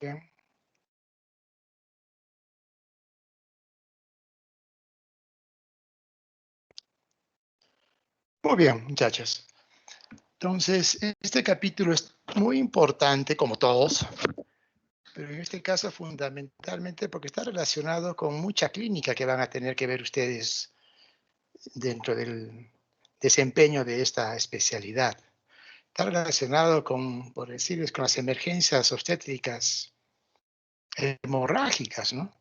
Bien. Muy bien, muchachos. Entonces, este capítulo es muy importante, como todos, pero en este caso fundamentalmente porque está relacionado con mucha clínica que van a tener que ver ustedes dentro del desempeño de esta especialidad. Está relacionado con, por decirles, con las emergencias obstétricas hemorrágicas, ¿no?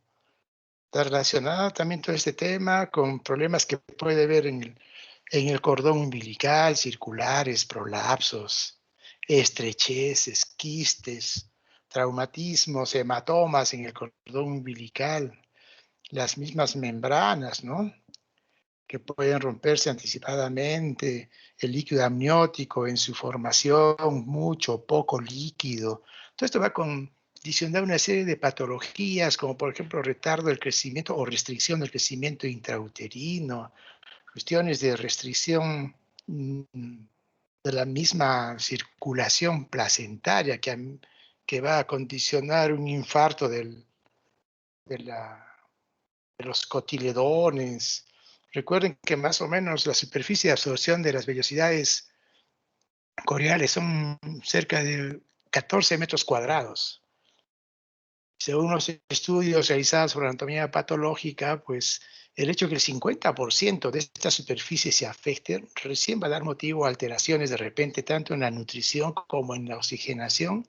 Está relacionado también todo este tema con problemas que puede haber en el cordón umbilical, circulares, prolapsos, estrecheces, quistes, traumatismos, hematomas en el cordón umbilical, las mismas membranas, ¿no? Que pueden romperse anticipadamente, el líquido amniótico en su formación, mucho o poco líquido. Todo esto va a condicionar una serie de patologías, como por ejemplo retardo del crecimiento o restricción del crecimiento intrauterino, cuestiones de restricción de la misma circulación placentaria que va a condicionar un infarto de, la, de los cotiledones. Recuerden que más o menos la superficie de absorción de las vellosidades coriales son cerca de 14 metros cuadrados. Según los estudios realizados sobre anatomía patológica, pues el hecho de que el 50% de esta superficie se afecte recién va a dar motivo a alteraciones de repente tanto en la nutrición como en la oxigenación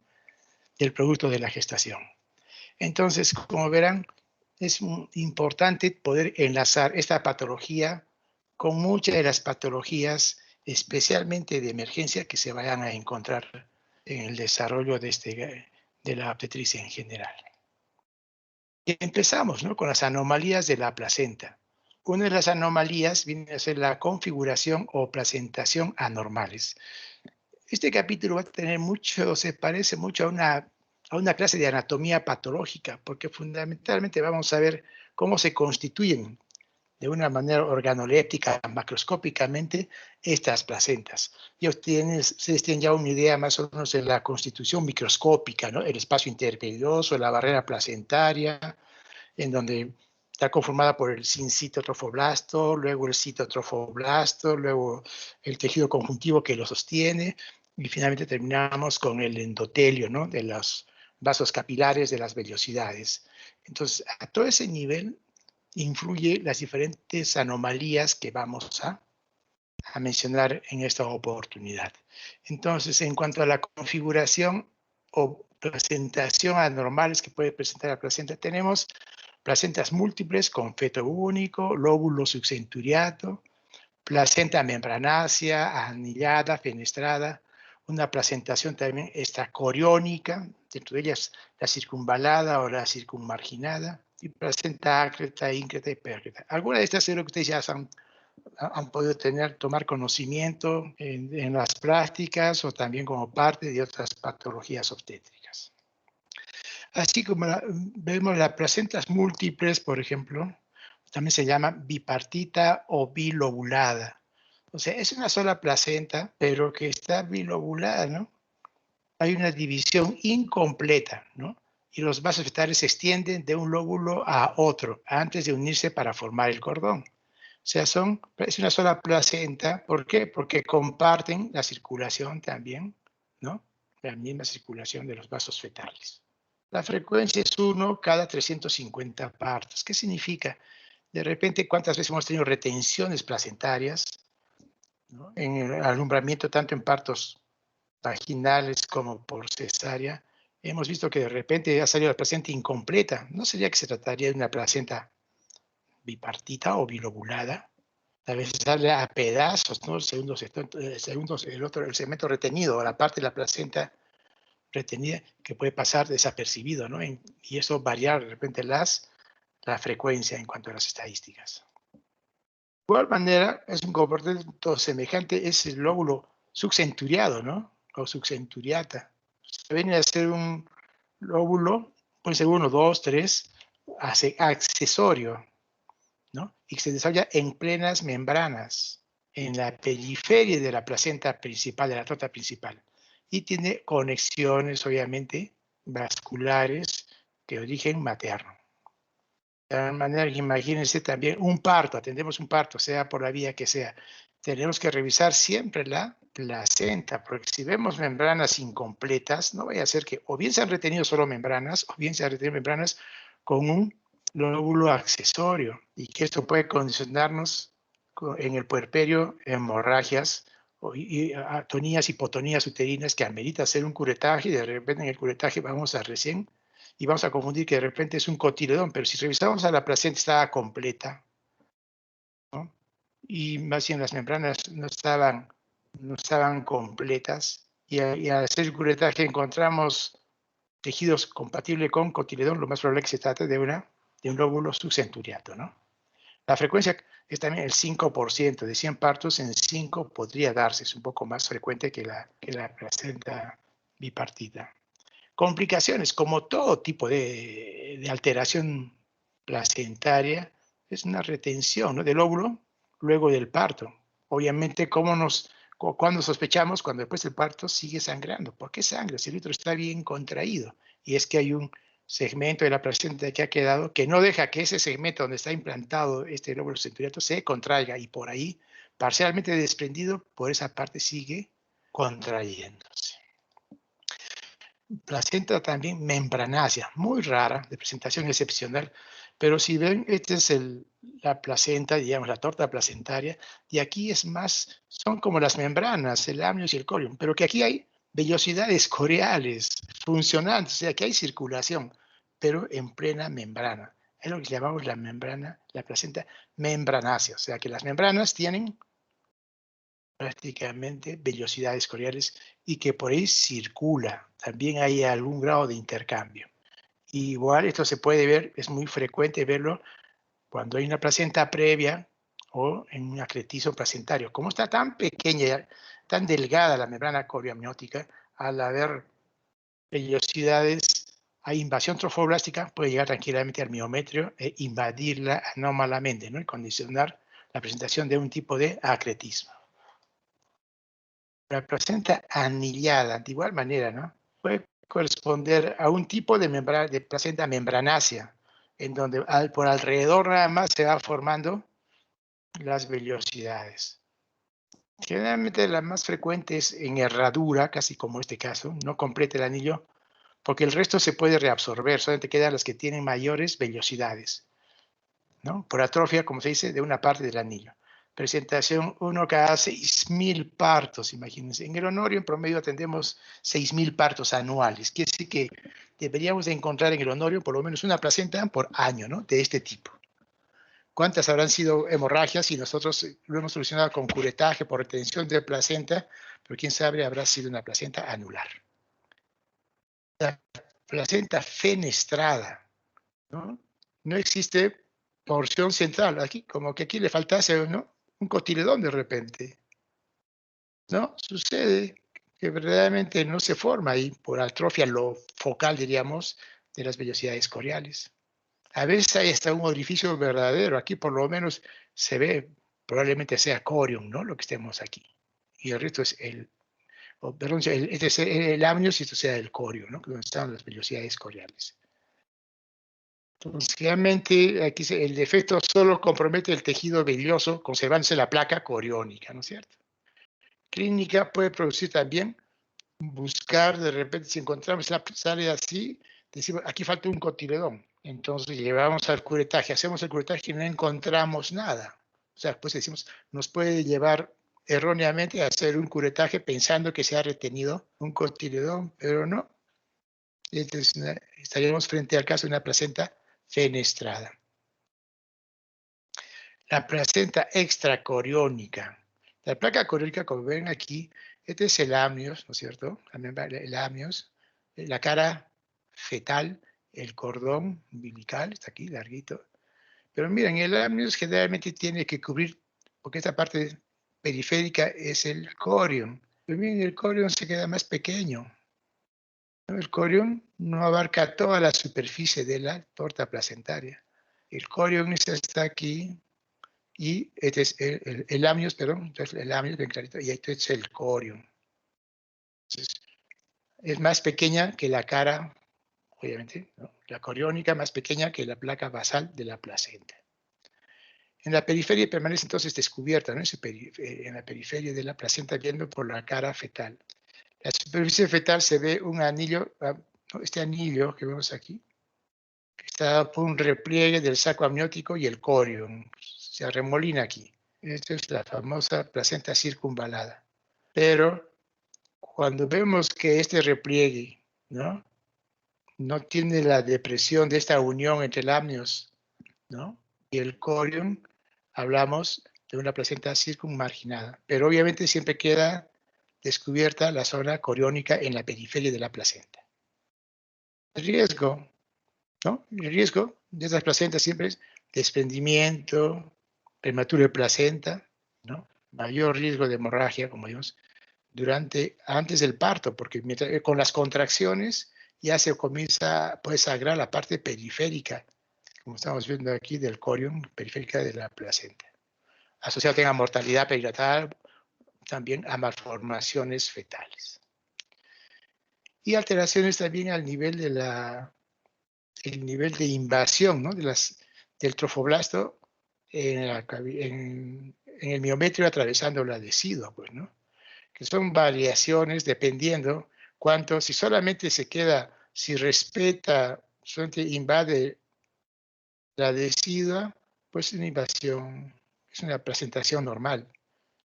del producto de la gestación. Entonces, como verán, es importante poder enlazar esta patología con muchas de las patologías, especialmente de emergencia, que se vayan a encontrar en el desarrollo de la obstetricia en general. Y empezamos, ¿no?, con las anomalías de la placenta. Una de las anomalías viene a ser la configuración o placentación anormales. Este capítulo va a tener mucho, se parece mucho a una clase de anatomía patológica, porque fundamentalmente vamos a ver cómo se constituyen de una manera organoléptica, macroscópicamente, estas placentas. Y ustedes tienen ya una idea más o menos de la constitución microscópica, ¿no? El espacio interpelioso, la barrera placentaria, en donde está conformada por el sincitotrofoblasto, luego el citotrofoblasto, luego el tejido conjuntivo que lo sostiene, y finalmente terminamos con el endotelio, ¿no?, de los vasos capilares de las vellosidades. Entonces, a todo ese nivel influye las diferentes anomalías que vamos a mencionar en esta oportunidad. Entonces, en cuanto a la configuración o presentación anormales que puede presentar la placenta, tenemos placentas múltiples con feto único, lóbulo subcenturiato, placenta membranácea, anillada, fenestrada, una placentación también extracoriónica, dentro de ellas la circunvalada o la circunmarginada, y placenta ácreta, íncreta y pércreta. Algunas de estas seguro que ustedes ya han podido tomar conocimiento en las prácticas o también como parte de otras patologías obstétricas. Así como vemos las placentas múltiples, por ejemplo, también se llama bipartita o bilobulada. O sea, es una sola placenta, pero que está bilobulada, ¿no? Hay una división incompleta, ¿no? Y los vasos fetales se extienden de un lóbulo a otro antes de unirse para formar el cordón. O sea, es una sola placenta. ¿Por qué? Porque comparten la circulación también, ¿no? La misma circulación de los vasos fetales. La frecuencia es 1 cada 350 partos. ¿Qué significa? De repente, ¿cuántas veces hemos tenido retenciones placentarias, ¿no?, en el alumbramiento, tanto en partos vaginales como por cesárea? Hemos visto que de repente ha salido la placenta incompleta. ¿No sería que se trataría de una placenta bipartita o bilobulada? A veces sale a pedazos, ¿no? El segmento retenido, la parte de la placenta retenida que puede pasar desapercibido, ¿no? Y eso variar de repente la frecuencia en cuanto a las estadísticas. De igual manera, es un comportamiento semejante, es el lóbulo subcenturiado, ¿no? O subcenturiata. Se viene a ser un lóbulo, puede ser 1, 2, 3, accesorio, ¿no? Y que se desarrolla en plenas membranas, en la periferia de la placenta principal, de la trota principal. Y tiene conexiones, obviamente, vasculares de origen materno. De tal manera que imagínense también un parto, atendemos un parto, sea por la vía que sea. Tenemos que revisar siempre la placenta, porque si vemos membranas incompletas, no vaya a ser que o bien se han retenido solo membranas, o bien se han retenido membranas con un lóbulo accesorio, y que esto puede condicionarnos en el puerperio hemorragias y atonías, hipotonías uterinas que amerita hacer un curetaje, y de repente en el curetaje vamos a recién y vamos a confundir que de repente es un cotiledón, pero si revisamos a la placenta estaba completa, ¿no? Y más bien las membranas no estaban completas, y al hacer el curetaje encontramos tejidos compatibles con cotiledón, lo más probable es que se trate de un lóbulo subcenturiato, ¿no? La frecuencia es también el 5%, de 100 partos en 5 podría darse, es un poco más frecuente que la placenta bipartita. Complicaciones, como todo tipo de alteración placentaria, es una retención, ¿no?, del óvulo luego del parto. Obviamente, cuando sospechamos, cuando después del parto sigue sangrando. ¿Por qué sangra? Si el útero está bien contraído. Y es que hay un segmento de la placenta que ha quedado que no deja que ese segmento donde está implantado este lóbulo centuriato se contraiga, y por ahí, parcialmente desprendido, por esa parte sigue contrayéndose. Placenta también membranácea, muy rara, de presentación excepcional, pero si ven, esta es la placenta, digamos, la torta placentaria, y aquí es más, son como las membranas, el amnios y el corium, pero que aquí hay vellosidades coriales funcionantes, o sea, que hay circulación, pero en plena membrana. Es lo que llamamos la membrana, la placenta membranácea, o sea, que las membranas tienen prácticamente vellosidades coriales y que por ahí circula. También hay algún grado de intercambio. Igual esto se puede ver, es muy frecuente verlo cuando hay una placenta previa o en un acretizo placentario. Como está tan pequeña, tan delgada la membrana corioamniótica, al haber vellosidades, hay invasión trofoblástica, puede llegar tranquilamente al miometrio e invadirla anómalamente, ¿no?, y condicionar la presentación de un tipo de acretismo. La placenta anillada, de igual manera, ¿no?, puede corresponder a un tipo de placenta membranácea, en donde por alrededor nada más se van formando las vellosidades. Generalmente la más frecuente es en herradura, casi como este caso, no completa el anillo, porque el resto se puede reabsorber, solamente quedan las que tienen mayores vellosidades, ¿no?, por atrofia, como se dice, de una parte del anillo. Presentación 1 cada 6.000 partos, imagínense. En el honorio, en promedio, atendemos 6.000 partos anuales. Quiere decir que deberíamos de encontrar en el honorio por lo menos una placenta por año, ¿no?, de este tipo. ¿Cuántas habrán sido hemorragias y nosotros lo hemos solucionado con curetaje por retención de placenta? Pero quién sabe, habrá sido una placenta anular. La placenta fenestrada, ¿no? No existe porción central, aquí, como que aquí le faltase, ¿no?, un cotiledón de repente, ¿no? Sucede que verdaderamente no se forma ahí por atrofia lo focal, diríamos, de las vellosidades coriales. A veces hay hasta un orificio verdadero, aquí por lo menos se ve, probablemente sea corium, ¿no?, lo que estemos aquí. Y el resto es perdón, este es el amnios y esto sea el corio, ¿no?, donde están las vellosidades coriales. Entonces, realmente aquí el defecto solo compromete el tejido velloso, conservándose la placa coriónica, ¿no es cierto? Clínica puede producir también, buscar de repente, si encontramos la sale así, decimos, aquí falta un cotiledón. Entonces llevamos al curetaje, hacemos el curetaje y no encontramos nada. O sea, pues decimos, nos puede llevar erróneamente a hacer un curetaje pensando que se ha retenido un cotiledón, pero no. Entonces estaríamos frente al caso de una placenta fenestrada. La placenta extracoriónica. La placa coriónica, como ven aquí, este es el amnios, ¿no es cierto? El amnios, la cara fetal, el cordón umbilical, está aquí, larguito. Pero miren, el amnios generalmente tiene que cubrir, porque esta parte periférica es el corium. Pero miren, el corium se queda más pequeño, ¿no? El corium no abarca toda la superficie de la torta placentaria. El corium está aquí, y este es el amnios, perdón, entonces el amnios bien clarito, y este es el corium. Entonces, es más pequeña que la cara obviamente, ¿no? La coriónica más pequeña que la placa basal de la placenta. En la periferia permanece entonces descubierta, ¿no? En la periferia de la placenta viendo por la cara fetal. La superficie fetal se ve un anillo, ¿no? Este anillo que vemos aquí, que está por un repliegue del saco amniótico y el corion. Se arremolina aquí. Esta es la famosa placenta circunvalada. Pero cuando vemos que este repliegue, ¿no? No tiene la depresión de esta unión entre el amnios, ¿no? Y el corion, hablamos de una placenta circunmarginada. Pero obviamente siempre queda descubierta la zona coriónica en la periferia de la placenta. El riesgo, ¿no? El riesgo de estas placentas siempre es desprendimiento, prematuro de placenta, ¿no? Mayor riesgo de hemorragia, como vimos, antes del parto, porque con las contracciones ya se comienza, puede sagrar la parte periférica, como estamos viendo aquí, del corion, periférica de la placenta. Asociado a mortalidad perinatal, también a malformaciones fetales. Y alteraciones también al nivel el nivel de invasión, ¿no? Del trofoblasto en el miometrio atravesando la decidua, pues, ¿no? Que son variaciones dependiendo si solamente se queda, si respeta, solamente invade la decidua, pues es una invasión, es una presentación normal.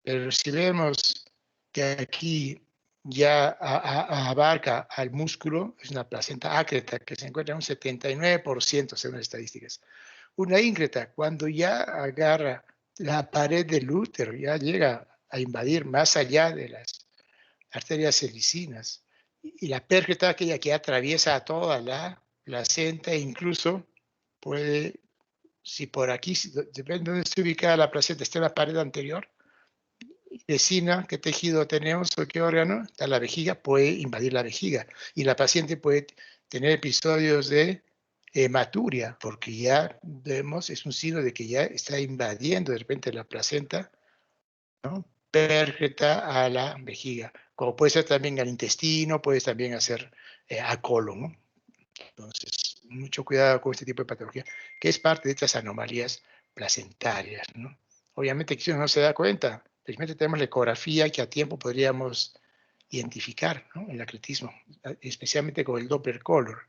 Pero si vemos que aquí ya abarca al músculo, es una placenta ácreta que se encuentra en un 79% según las estadísticas. Una íncreta, cuando ya agarra la pared del útero, ya llega a invadir más allá de las arterias celicinas. Y la pérgeta, aquella que atraviesa a toda la placenta e incluso puede, si por aquí, depende de dónde esté ubicada la placenta, está en la pared anterior, vecina, qué tejido tenemos o qué órgano, está la vejiga, puede invadir la vejiga. Y la paciente puede tener episodios de hematuria, porque ya vemos, es un signo de que ya está invadiendo de repente la placenta, ¿no? Pérgeta a la vejiga, como puede ser también al intestino, puede también hacer al colon, ¿no? Entonces, mucho cuidado con este tipo de patología, que es parte de estas anomalías placentarias, ¿no? Obviamente que si uno no se da cuenta, felizmente tenemos la ecografía que a tiempo podríamos identificar, ¿no? El acretismo, especialmente con el Doppler color,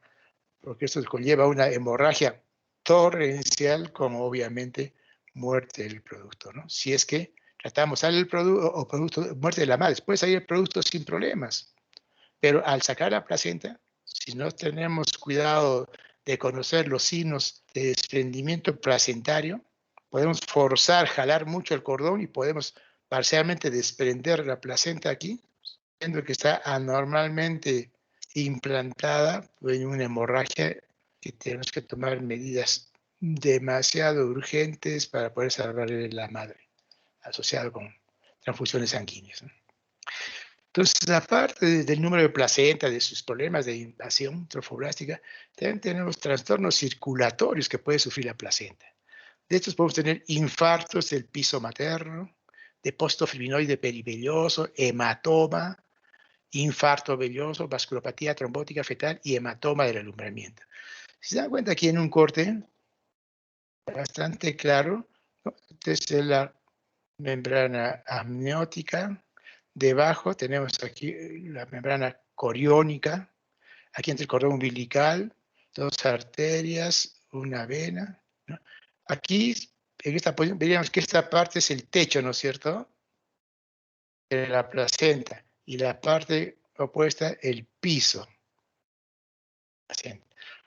porque esto conlleva una hemorragia torrencial con obviamente muerte del producto, ¿no? Si es que tratamos, sale el producto o producto, muerte de la madre, puede salir el producto sin problemas, pero al sacar la placenta, si no tenemos cuidado de conocer los signos de desprendimiento placentario, podemos forzar, jalar mucho el cordón y podemos parcialmente desprender la placenta aquí, viendo que está anormalmente implantada en una hemorragia que tenemos que tomar medidas demasiado urgentes para poder salvarle la madre, asociado con transfusiones sanguíneas, ¿no? Entonces, aparte del número de placenta, de sus problemas de invasión trofoblástica, también tenemos trastornos circulatorios que puede sufrir la placenta. De estos podemos tener infartos del piso materno, depósito fibrinoide perivelloso, hematoma, infarto velloso, vasculopatía trombótica fetal y hematoma del alumbramiento. Si se dan cuenta aquí en un corte bastante claro, ¿no? Desde la membrana amniótica, debajo tenemos aquí la membrana coriónica, aquí entre el cordón umbilical, dos arterias, una vena, ¿no? Aquí, en esta posición, veríamos que esta parte es el techo, ¿no es cierto?, de la placenta, y la parte opuesta, el piso.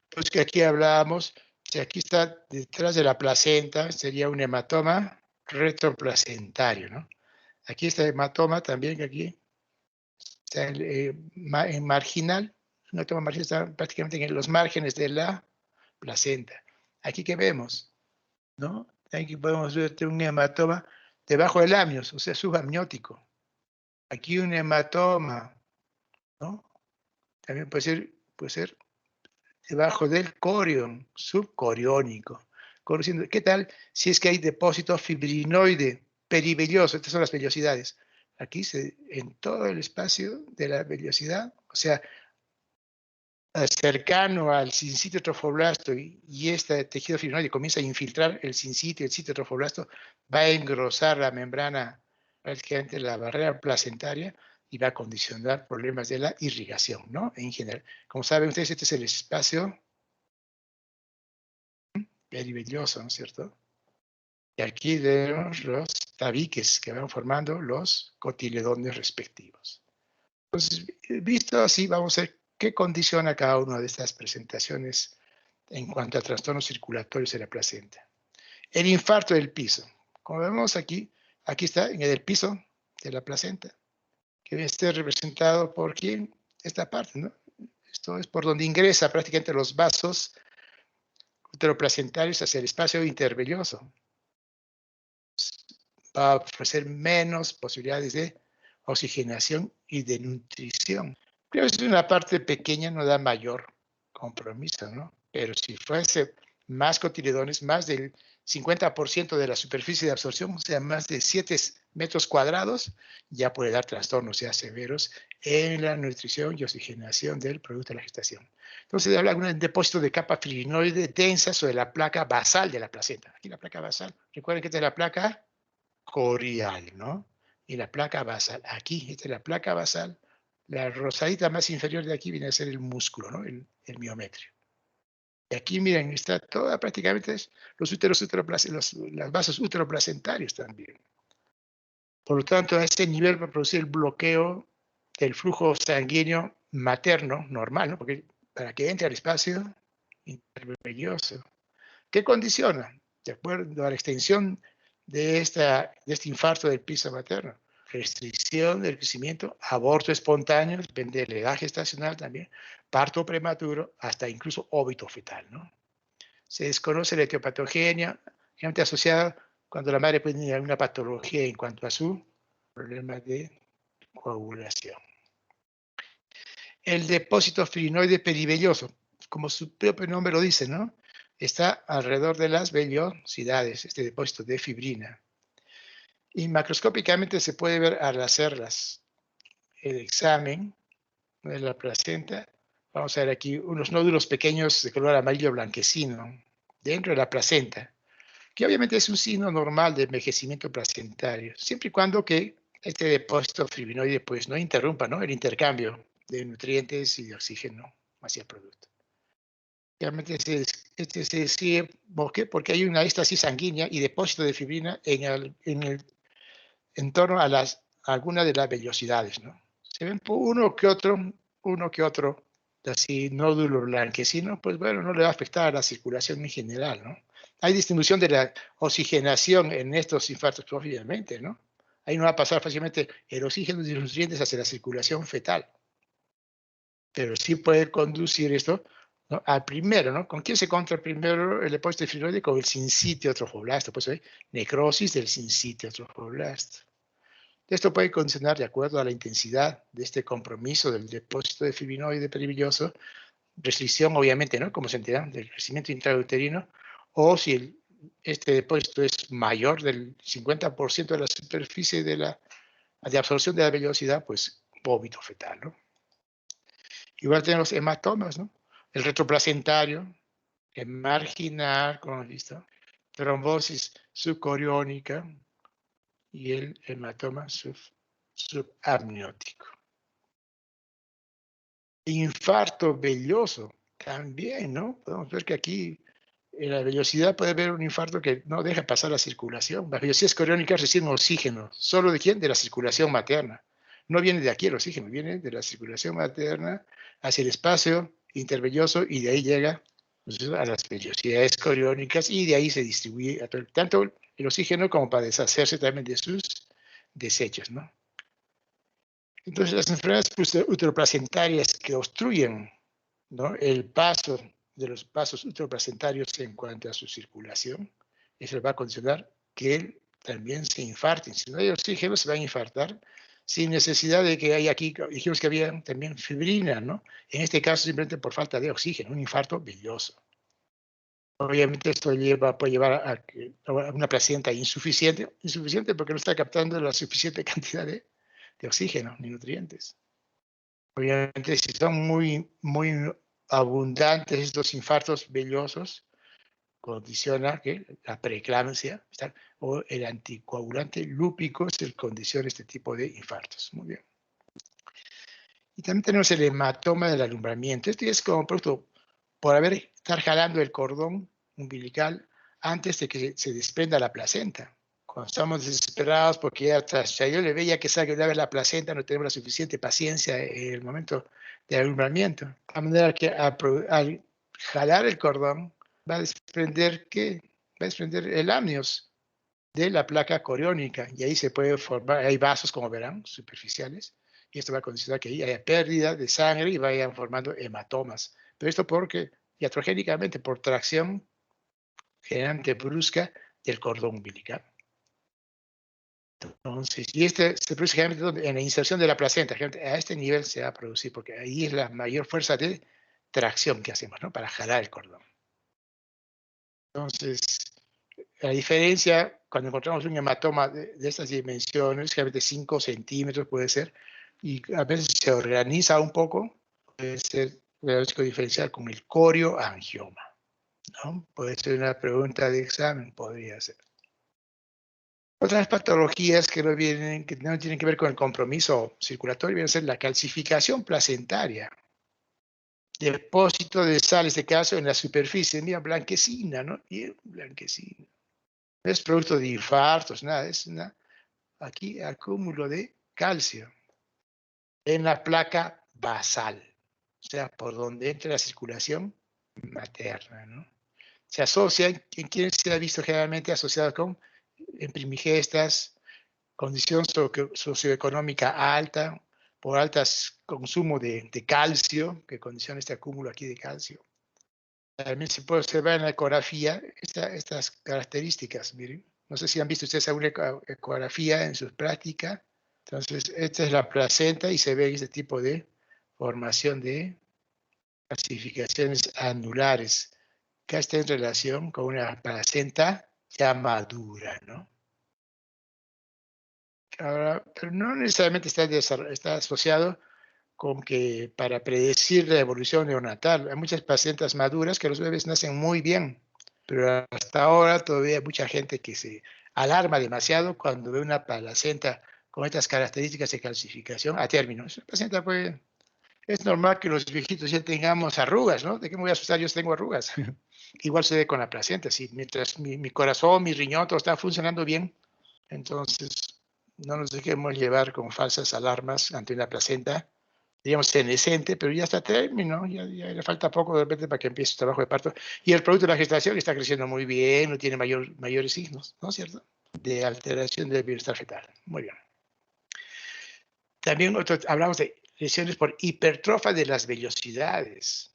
Pues que aquí hablábamos, si aquí está detrás de la placenta, sería un hematoma retroplacentario, ¿no? Aquí está el hematoma también, que aquí está en marginal, un hematoma marginal está prácticamente en los márgenes de la placenta. Aquí que vemos, ¿no? Aquí podemos ver un hematoma debajo del amnios, o sea, subamniótico. Aquí un hematoma, ¿no? También puede ser debajo del corion, subcoriónico. Conociendo, ¿qué tal si es que hay depósito fibrinoide perivelloso? Estas son las vellosidades. Aquí en todo el espacio de la vellosidad, o sea, cercano al sincítio trofoblasto y este tejido fibrinoide comienza a infiltrar el sitio trofoblasto, va a engrosar la membrana, prácticamente la barrera placentaria, y va a condicionar problemas de la irrigación, ¿no? En general. Como saben ustedes, este es el espacio perivelloso, ¿no es cierto? Y aquí tenemos los tabiques que van formando los cotiledones respectivos. Entonces, visto así, vamos a ver qué condiciona cada una de estas presentaciones en cuanto a trastornos circulatorios de la placenta. El infarto del piso. Como vemos aquí, aquí está en el piso de la placenta, que debe estar representado por quién, esta parte, ¿no? Esto es por donde ingresa prácticamente los vasos uteroplacentarios hacia el espacio intervelloso. Va a ofrecer menos posibilidades de oxigenación y de nutrición. Pero es una parte pequeña, no da mayor compromiso, ¿no? Pero si fuese más cotiledones, más del 50% de la superficie de absorción, o sea, más de 7 metros cuadrados, ya puede dar trastornos ya severos en la nutrición y oxigenación del producto de la gestación. Entonces, habla de un depósito de capa fibrinoide densa sobre la placa basal de la placenta. Aquí la placa basal, recuerden que esta es la placa corial, ¿no? Y la placa basal, aquí, esta es la placa basal, la rosadita más inferior de aquí viene a ser el músculo, ¿no? El miometrio. Y aquí, miren, está toda prácticamente los úteros los vasos uteroplacentarios también. Por lo tanto, a ese nivel va a producir el bloqueo del flujo sanguíneo materno normal, ¿no? Porque para que entre al espacio intervelloso, ¿qué condiciona? De acuerdo a la extensión de este infarto del piso materno. Restricción del crecimiento, aborto espontáneo, depende de la edad gestacional también, parto prematuro, hasta incluso óbito fetal, ¿no? Se desconoce la etiopatogenia, generalmente asociada cuando la madre puede tener alguna patología en cuanto a su problema de coagulación. El depósito fibrinoide perivelloso, como su propio nombre lo dice, ¿no? Está alrededor de las vellosidades, este depósito de fibrina. Y macroscópicamente se puede ver al hacerlas el examen de la placenta. Vamos a ver aquí unos nódulos pequeños de color amarillo blanquecino dentro de la placenta, que obviamente es un signo normal de envejecimiento placentario, siempre y cuando que este depósito fibrinoide pues no interrumpa, ¿no?, el intercambio de nutrientes y de oxígeno hacia el producto. Realmente se sigue, ¿por qué? Porque hay una éstasis sanguínea y depósito de fibrina en torno a algunas de las vellosidades, ¿no? Se ven uno que otro, así nódulo blanquecino, pues bueno, no le va a afectar a la circulación en general, ¿no? Hay distribución de la oxigenación en estos infartos, pues, obviamente, ¿no? Ahí no va a pasar fácilmente el oxígeno y los nutrientes hacia la circulación fetal, pero sí puede conducir esto, ¿no?, al primero, ¿no? ¿Con quién se encuentra primero el depósito de fibrinoide? Con el sincítio trofoblasto, pues hay necrosis del sincítio trofoblasto. Esto puede condicionar, de acuerdo a la intensidad de este compromiso del depósito de fibrinoide perivelloso, restricción, obviamente, ¿no?, como se entera, del crecimiento intrauterino, o si este depósito es mayor del 50% de la superficie de absorción de la vellosidad, pues vómito fetal, ¿no? Igual tenemos hematomas, ¿no? El retroplacentario, el marginal, como hemos visto, trombosis subcoriónica y el hematoma subamniótico. Infarto velloso, también, ¿no? Podemos ver que aquí en la vellosidad puede haber un infarto que no deja pasar la circulación. Las vellosidades coriónicas reciben oxígeno. ¿Solo de quién? De la circulación materna. No viene de aquí el oxígeno, viene de la circulación materna hacia el espacio intervelloso y de ahí llega, pues, a las vellosidades coriónicas y de ahí se distribuye a tanto el oxígeno como para deshacerse también de sus desechos, ¿no? Entonces, las enfermedades uteroplacentarias que obstruyen, ¿no?, el paso de los vasos uteroplacentarios en cuanto a su circulación, eso va a condicionar que él también se infarten. Si no hay oxígeno, se va a infartar sin necesidad de que haya aquí, dijimos que había también fibrina, ¿no? En este caso, simplemente por falta de oxígeno, un infarto velloso. Obviamente esto puede llevar a una placenta insuficiente porque no está captando la suficiente cantidad de oxígeno ni nutrientes. Obviamente, si son muy abundantes estos infartos vellosos, condiciona que la preeclampsia, ¿está? O el anticoagulante lúpico es el condiciona este tipo de infartos. Muy bien. Y también tenemos el hematoma del alumbramiento. Esto es como producto por estar jalando el cordón umbilical antes de que se desprenda la placenta. Cuando estamos desesperados porque ya yo le veía que salga una vez la placenta, no tenemos la suficiente paciencia en el momento del alumbramiento. De manera que al jalar el cordón va a desprender, ¿qué? Va a desprender el amnios de la placa coriónica y ahí se puede formar, hay vasos como verán, superficiales, y esto va a condicionar que ahí haya pérdida de sangre y vayan formando hematomas. Pero esto porque, iatrogénicamente, por tracción generalmente brusca del cordón umbilical. Entonces, y este se produce generalmente en la inserción de la placenta, a este nivel se va a producir, porque ahí es la mayor fuerza de tracción que hacemos, ¿no? Para jalar el cordón. Entonces, la diferencia, cuando encontramos un hematoma de estas dimensiones, generalmente 5 centímetros puede ser, y a veces se organiza un poco, puede ser diagnóstico diferencial con el corioangioma, ¿no? Puede ser una pregunta de examen, podría ser. Otras patologías que no tienen que ver con el compromiso circulatorio, vienen a ser la calcificación placentaria, depósito de sal, en este caso, en la superficie, mira, blanquecina, ¿no? Bien blanquecina. No es producto de infartos, nada, es aquí acúmulo de calcio en la placa basal, o sea, por donde entra la circulación materna, ¿no? Se asocia, ¿en quién se ha visto generalmente asociado con en primigestas, condición socioeconómica alta, por altas consumo de calcio, que condiciona este acúmulo aquí de calcio? También se puede observar en la ecografía estas características, miren. No sé si han visto ustedes alguna ecografía en sus prácticas. Entonces, esta es la placenta y se ve este tipo de formación de calcificaciones anulares, que está en relación con una placenta ya madura, ¿no? Ahora, pero no necesariamente está asociado con que para predecir la evolución neonatal. Hay muchas placentas maduras que los bebés nacen muy bien, pero hasta ahora todavía hay mucha gente que se alarma demasiado cuando ve una placenta con estas características de calcificación a término. Esa placenta puede, es normal que los viejitos ya tengamos arrugas, ¿no? ¿De qué me voy a asustar? Yo tengo arrugas. Igual sucede con la placenta. Si mientras mi corazón, mi riñón, todo está funcionando bien, entonces no nos dejemos llevar con falsas alarmas ante una placenta, digamos, senescente, pero ya está a término, ya le falta poco de repente para que empiece su trabajo de parto. Y el producto de la gestación está creciendo muy bien, no tiene mayores signos, ¿no es cierto? De alteración del bienestar fetal. Muy bien. También hablamos de lesiones por hipertrofia de las vellosidades.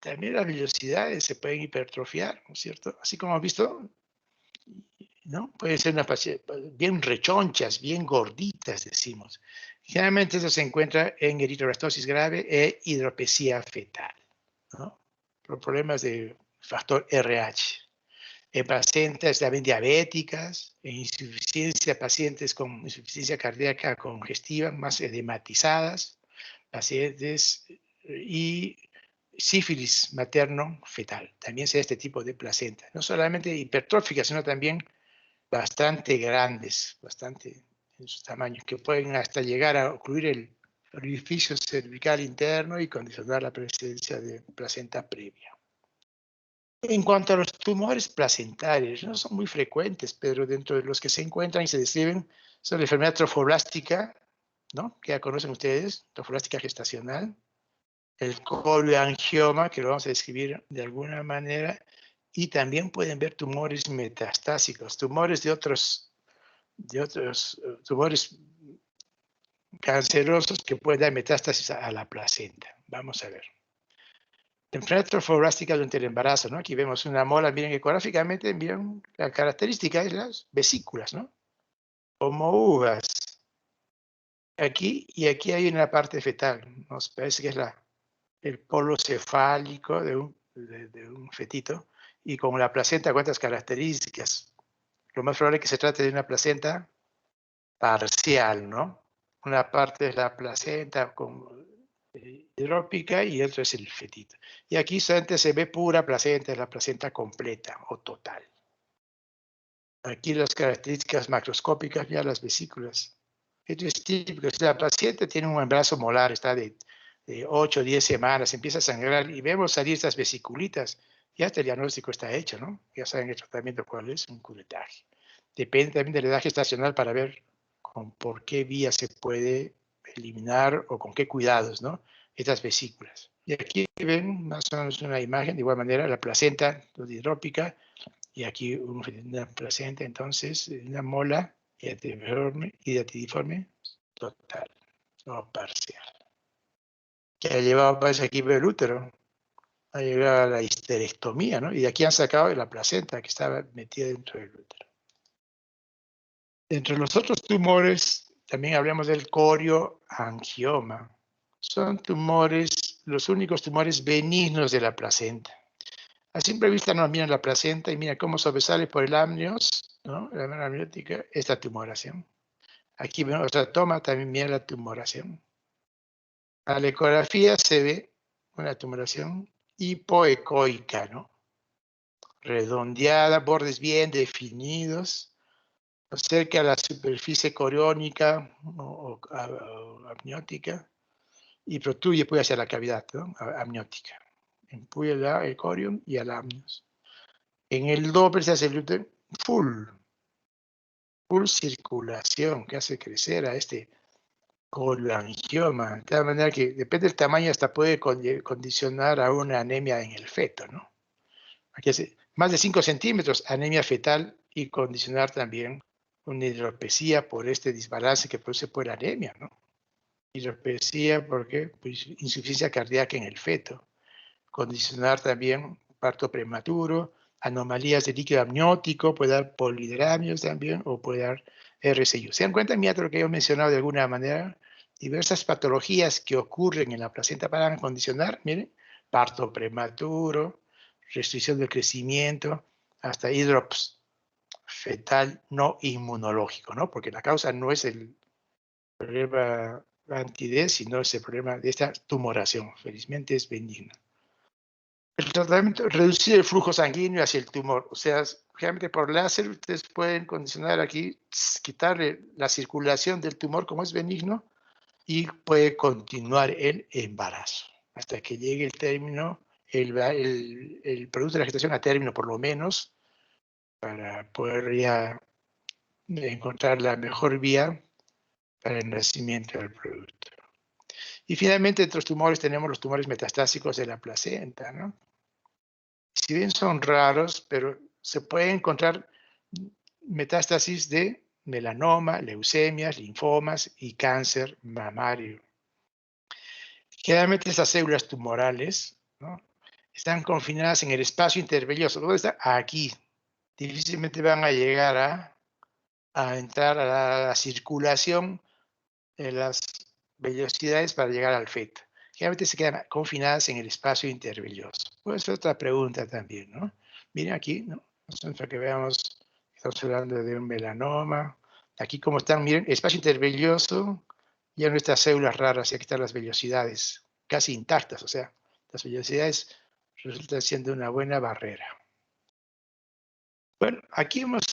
También las vellosidades se pueden hipertrofiar, ¿no es cierto? Así como hemos visto, ¿no? Pueden ser bien rechonchas, bien gorditas, decimos. Generalmente eso se encuentra en eritroplastosis grave e hidropesía fetal, ¿no? Por problemas de factor RH. En pacientes también diabéticas, en insuficiencia, pacientes con insuficiencia cardíaca congestiva, más edematizadas, pacientes y sífilis materno-fetal. También se da este tipo de placenta. No solamente hipertróficas, sino también bastante grandes, bastante en sus tamaños, que pueden hasta llegar a ocluir el orificio cervical interno y condicionar la presencia de placenta previa. En cuanto a los tumores placentarios, no son muy frecuentes, pero dentro de los que se encuentran y se describen son la enfermedad trofoblástica, ¿no? Que ya conocen ustedes, trofoblástica gestacional, el corioangioma, que lo vamos a describir de alguna manera, y también pueden ver tumores metastásicos, tumores de otros tumores cancerosos que pueden dar metástasis a la placenta. Vamos a ver. Enfermedad trofoblástica durante el embarazo, ¿no? Aquí vemos una mola, miren ecográficamente, miren la característica es las vesículas, ¿no? Como uvas. Aquí y aquí hay una parte fetal, nos parece que es el polo cefálico de un fetito, y con la placenta, ¿cuántas características? Lo más probable es que se trate de una placenta parcial, ¿no? Una parte es la placenta de hidrópica y otro es el fetito. Y aquí solamente se ve pura placenta, es la placenta completa o total. Aquí las características macroscópicas, ya las vesículas. Esto es típico. Si la paciente tiene un embarazo molar, está de 8 o 10 semanas, empieza a sangrar y vemos salir estas vesiculitas, ya este diagnóstico está hecho, ¿no? Ya saben el tratamiento cuál es, un curetaje. Depende también del edad gestacional para ver por qué vía se puede eliminar o con qué cuidados, ¿no? Estas vesículas. Y aquí ven más o menos una imagen, de igual manera, la placenta hidrópica, y aquí una placenta, entonces, una mola hidatidiforme total o parcial. Que ha llevado, parece aquí veo el útero, ha llegado a la histerectomía, ¿no? Y de aquí han sacado la placenta que estaba metida dentro del útero. Entre los otros tumores, también hablamos del corioangioma. Son tumores, los únicos tumores benignos de la placenta. A simple vista no miran la placenta y mira cómo sobresale por el amnios, ¿no? La membrana amniótica, esta tumoración. Aquí vemos otra toma, también mira la tumoración. A la ecografía se ve una tumoración hipoecoica, ¿no? Redondeada, bordes bien definidos, cerca a la superficie coriónica o amniótica y protruye pues hacia la cavidad, ¿no? Amniótica. Empuja el corium y al amnios. En el Doppler se hace el útero full circulación que hace crecer a este colangioma, de tal manera que depende del tamaño hasta puede condicionar a una anemia en el feto, ¿no? Aquí hace más de 5 centímetros, anemia fetal y condicionar también una hidropesía por este desbalance que produce por anemia, ¿no? Hidropesía porque pues, insuficiencia cardíaca en el feto, condicionar también parto prematuro, anomalías de líquido amniótico, puede dar polidramios también o puede dar RCI. ¿Se dan cuenta, Miatro, lo que he mencionado de alguna manera? Diversas patologías que ocurren en la placenta para condicionar, miren, parto prematuro, restricción del crecimiento, hasta hidrops fetal no inmunológico, ¿no? Porque la causa no es el problema anti-D, sino es el problema de esta tumoración. Felizmente es benigna. El tratamiento, reducir el flujo sanguíneo hacia el tumor. O sea, realmente por láser ustedes pueden condicionar aquí, quitarle la circulación del tumor como es benigno y puede continuar el embarazo hasta que llegue el término, el producto de la gestación a término por lo menos, para poder ya encontrar la mejor vía para el nacimiento del producto. Y finalmente, entre los tumores tenemos los tumores metastásicos de la placenta, ¿no? Si bien son raros, pero se puede encontrar metástasis de melanoma, leucemias, linfomas y cáncer mamario. Generalmente estas células tumorales, ¿no?, están confinadas en el espacio intervelloso. ¿Dónde está? Aquí. Difícilmente van a llegar a entrar a la circulación de las vellosidades para llegar al feto. Generalmente se quedan confinadas en el espacio intervelloso. Puede ser otra pregunta también, ¿no? Miren aquí, ¿no? Para que veamos, estamos hablando de un melanoma. Aquí como están, miren, espacio intervelloso, ya nuestras células raras, y aquí están las vellosidades, casi intactas, o sea, las vellosidades resultan siendo una buena barrera. Bueno, aquí hemos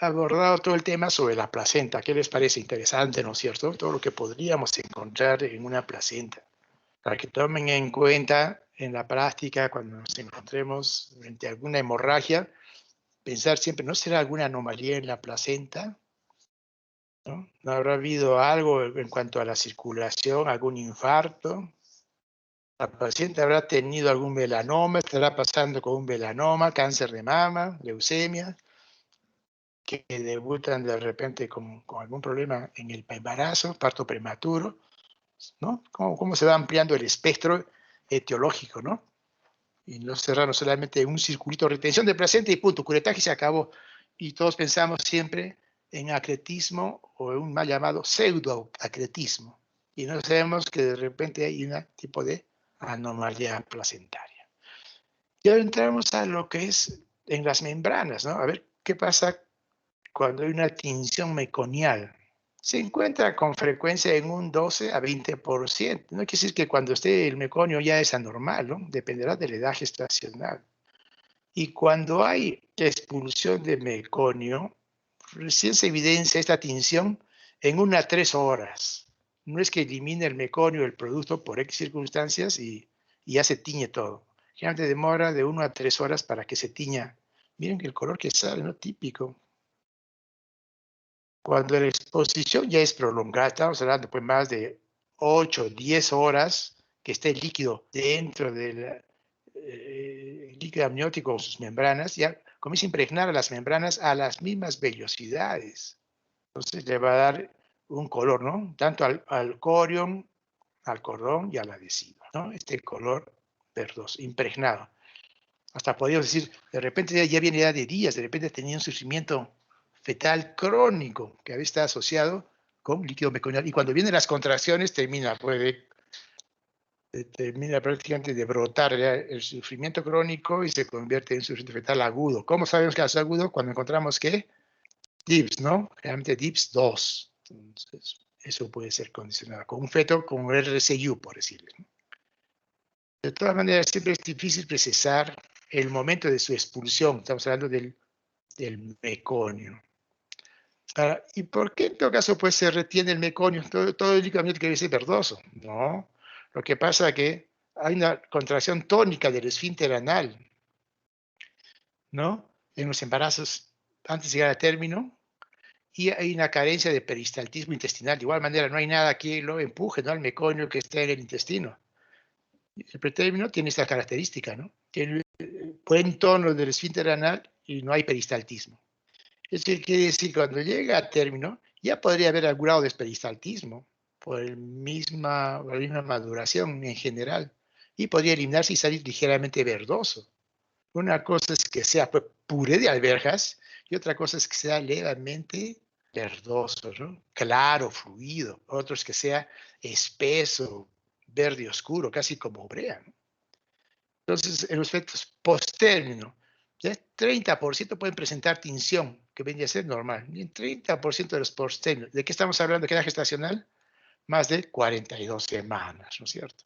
abordado todo el tema sobre la placenta. ¿Qué les parece interesante, no es cierto? Todo lo que podríamos encontrar en una placenta. Para que tomen en cuenta en la práctica, cuando nos encontremos frente a alguna hemorragia, pensar siempre, ¿no será alguna anomalía en la placenta? ¿No? ¿No habrá habido algo en cuanto a la circulación, algún infarto? ¿La paciente habrá tenido algún melanoma? ¿Estará pasando con un melanoma, cáncer de mama, leucemia? Que debutan de repente con algún problema en el embarazo, parto prematuro, ¿no? ¿Cómo se va ampliando el espectro etiológico, ¿no? Y no cerrarnos solamente en un circulito de retención de placenta y punto, curetaje se acabó. Y todos pensamos siempre en acretismo o en un mal llamado pseudoacretismo. Y no sabemos que de repente hay un tipo de anomalía placentaria. Y ahora entramos a lo que es en las membranas, ¿no? A ver qué pasa cuando hay una tinción meconial. se encuentra con frecuencia en un 12 a 20%. No quiere decir que cuando esté el meconio ya es anormal, ¿no? Dependerá de la edad gestacional. Y cuando hay expulsión de meconio, recién se evidencia esta tinción en 1 a 3 horas. No es que elimine el meconio, el producto, por X circunstancias y ya se tiñe todo. Generalmente demora de 1 a 3 horas para que se tiña. Miren el color que sale, ¿no? Típico. Cuando la exposición ya es prolongada, estamos hablando pues más de 8 o 10 horas que esté el líquido dentro del líquido amniótico o sus membranas, ya comienza a impregnar a las membranas a las mismas vellosidades. Entonces le va a dar un color, ¿no? Tanto al corion, al cordón y al adhesivo, ¿no? Este color verdoso, impregnado. Hasta podríamos decir, de repente ya viene ya de días, de repente tenía un sufrimiento fetal crónico que había estado asociado con líquido meconial. Y cuando vienen las contracciones termina prácticamente de brotar ya el sufrimiento crónico y se convierte en sufrimiento fetal agudo. ¿Cómo sabemos que es agudo? Cuando encontramos que DIPS, ¿no? Generalmente DIPS 2. Entonces, eso puede ser condicionado con un feto con RCU, por decirlo, ¿no? De todas maneras, siempre es difícil precisar el momento de su expulsión. Estamos hablando del meconio. Ahora, ¿y por qué en todo caso pues, se retiene el meconio? Todo el líquido amniótico debe ser verdoso. No. Lo que pasa es que hay una contracción tónica del esfínter anal, ¿no? En los embarazos antes de llegar a término, y hay una carencia de peristaltismo intestinal. De igual manera, no hay nada que lo empuje, ¿no? Al meconio que está en el intestino. El pretérmino tiene esta característica, ¿no? Tiene buen tono del esfínter anal y no hay peristaltismo. Es que quiere decir, cuando llega a término, ya podría haber algún grado de peristaltismo por la misma maduración en general, y podría eliminarse y salir ligeramente verdoso. Una cosa es que sea pues, puré de alberjas y otra cosa es que sea levemente verdoso, ¿no? Claro, fluido. Otro es que sea espeso, verde oscuro, casi como brea, ¿no? Entonces, en los efectos post-término, ya 30% pueden presentar tinción, que vendría a ser normal. Y en 30% de los post-términos, ¿de qué estamos hablando? ¿De qué edad gestacional? Más de 42 semanas, ¿no es cierto?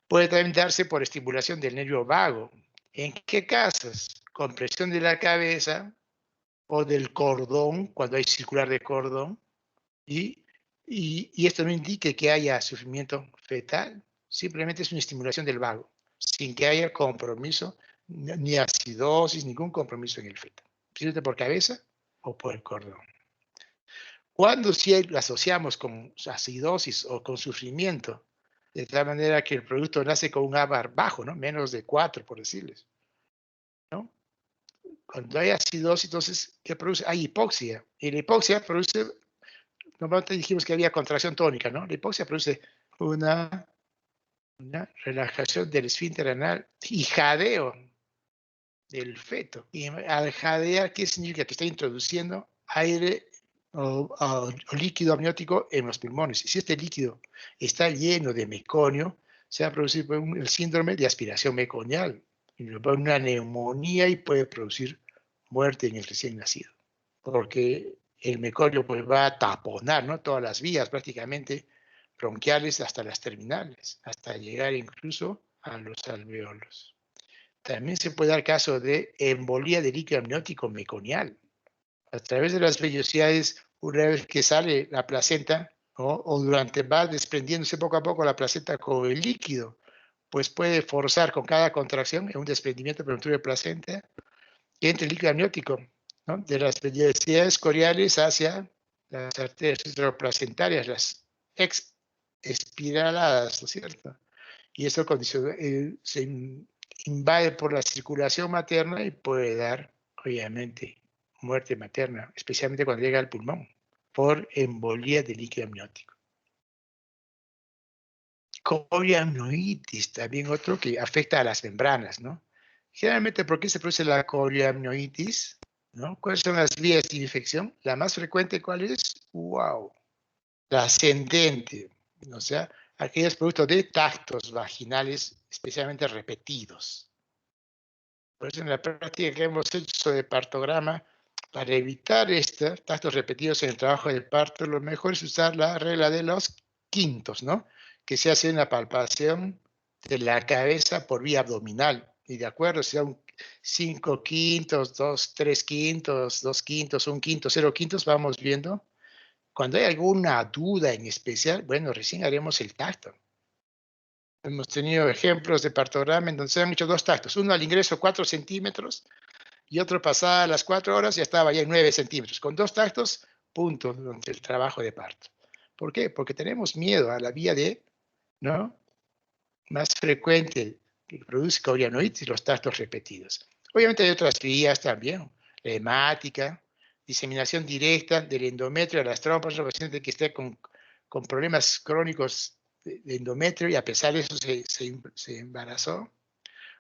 Puede también darse por estimulación del nervio vago. ¿En qué casos? Compresión de la cabeza o del cordón, cuando hay circular de cordón, y, y esto no indica que haya sufrimiento fetal, simplemente es una estimulación del vago, sin que haya compromiso, ni acidosis, ningún compromiso en el feto, simplemente por cabeza o por el cordón. Cuando sí lo asociamos con acidosis o con sufrimiento, de tal manera que el producto nace con un ABAR bajo, ¿no? Menos de 4, por decirles, ¿no? Cuando hay acidosis, entonces, ¿qué produce? Hay hipoxia. Y la hipoxia produce, normalmente dijimos que había contracción tónica, ¿no? La hipoxia produce una, una relajación del esfínter anal y jadeo del feto. Y al jadear, ¿qué significa? Que está introduciendo aire o líquido amniótico en los pulmones. Y si este líquido está lleno de meconio, se va a producir el síndrome de aspiración meconial. Y una neumonía y puede producir muerte en el recién nacido. Porque el meconio pues, va a taponar, ¿no? Todas las vías prácticamente bronquiales hasta las terminales, hasta llegar incluso a los alveolos. También se puede dar caso de embolía de líquido amniótico meconial. A través de las vellosidades, una vez que sale la placenta, ¿no? O durante va desprendiéndose poco a poco la placenta con el líquido, pues puede forzar con cada contracción en un desprendimiento prematuro de placenta que entre el líquido amniótico, ¿no? De las vellosidades coriales hacia las arterias retroplacentarias, las espiraladas, ¿no es cierto? Y eso se invade por la circulación materna y puede dar, obviamente, muerte materna, especialmente cuando llega al pulmón, por embolía de líquido amniótico. Coriamnoitis, también otro que afecta a las membranas, ¿no? Generalmente, ¿por qué se produce la coriamnoitis? ¿No? ¿Cuáles son las vías de infección? La más frecuente, ¿cuál es? ¡Wow! La ascendente, o sea, aquellos productos de tactos vaginales, especialmente repetidos. Por eso en la práctica que hemos hecho de partograma, Para evitar tactos repetidos en el trabajo de parto, lo mejor es usar la regla de los quintos, ¿no? Que se hace una palpación de la cabeza por vía abdominal. Y de acuerdo, si son 5 quintos, 2, 3 quintos, 2 quintos, 1 quinto, 0 quintos, vamos viendo. Cuando hay alguna duda en especial, bueno, recién haremos el tacto. Hemos tenido ejemplos de partograma en donde se han hecho dos tactos. Uno al ingreso 4 centímetros y otro pasada las 4 horas ya estaba ya en 9 centímetros. Con dos tactos, punto, durante el trabajo de parto. ¿Por qué? Porque tenemos miedo a la vía de, ¿no? Más frecuente que produce corianoides y los tactos repetidos. Obviamente hay otras vías también, la hemática, diseminación directa del endometrio a las trompas, una paciente que esté con problemas crónicos de endometrio y a pesar de eso se embarazó,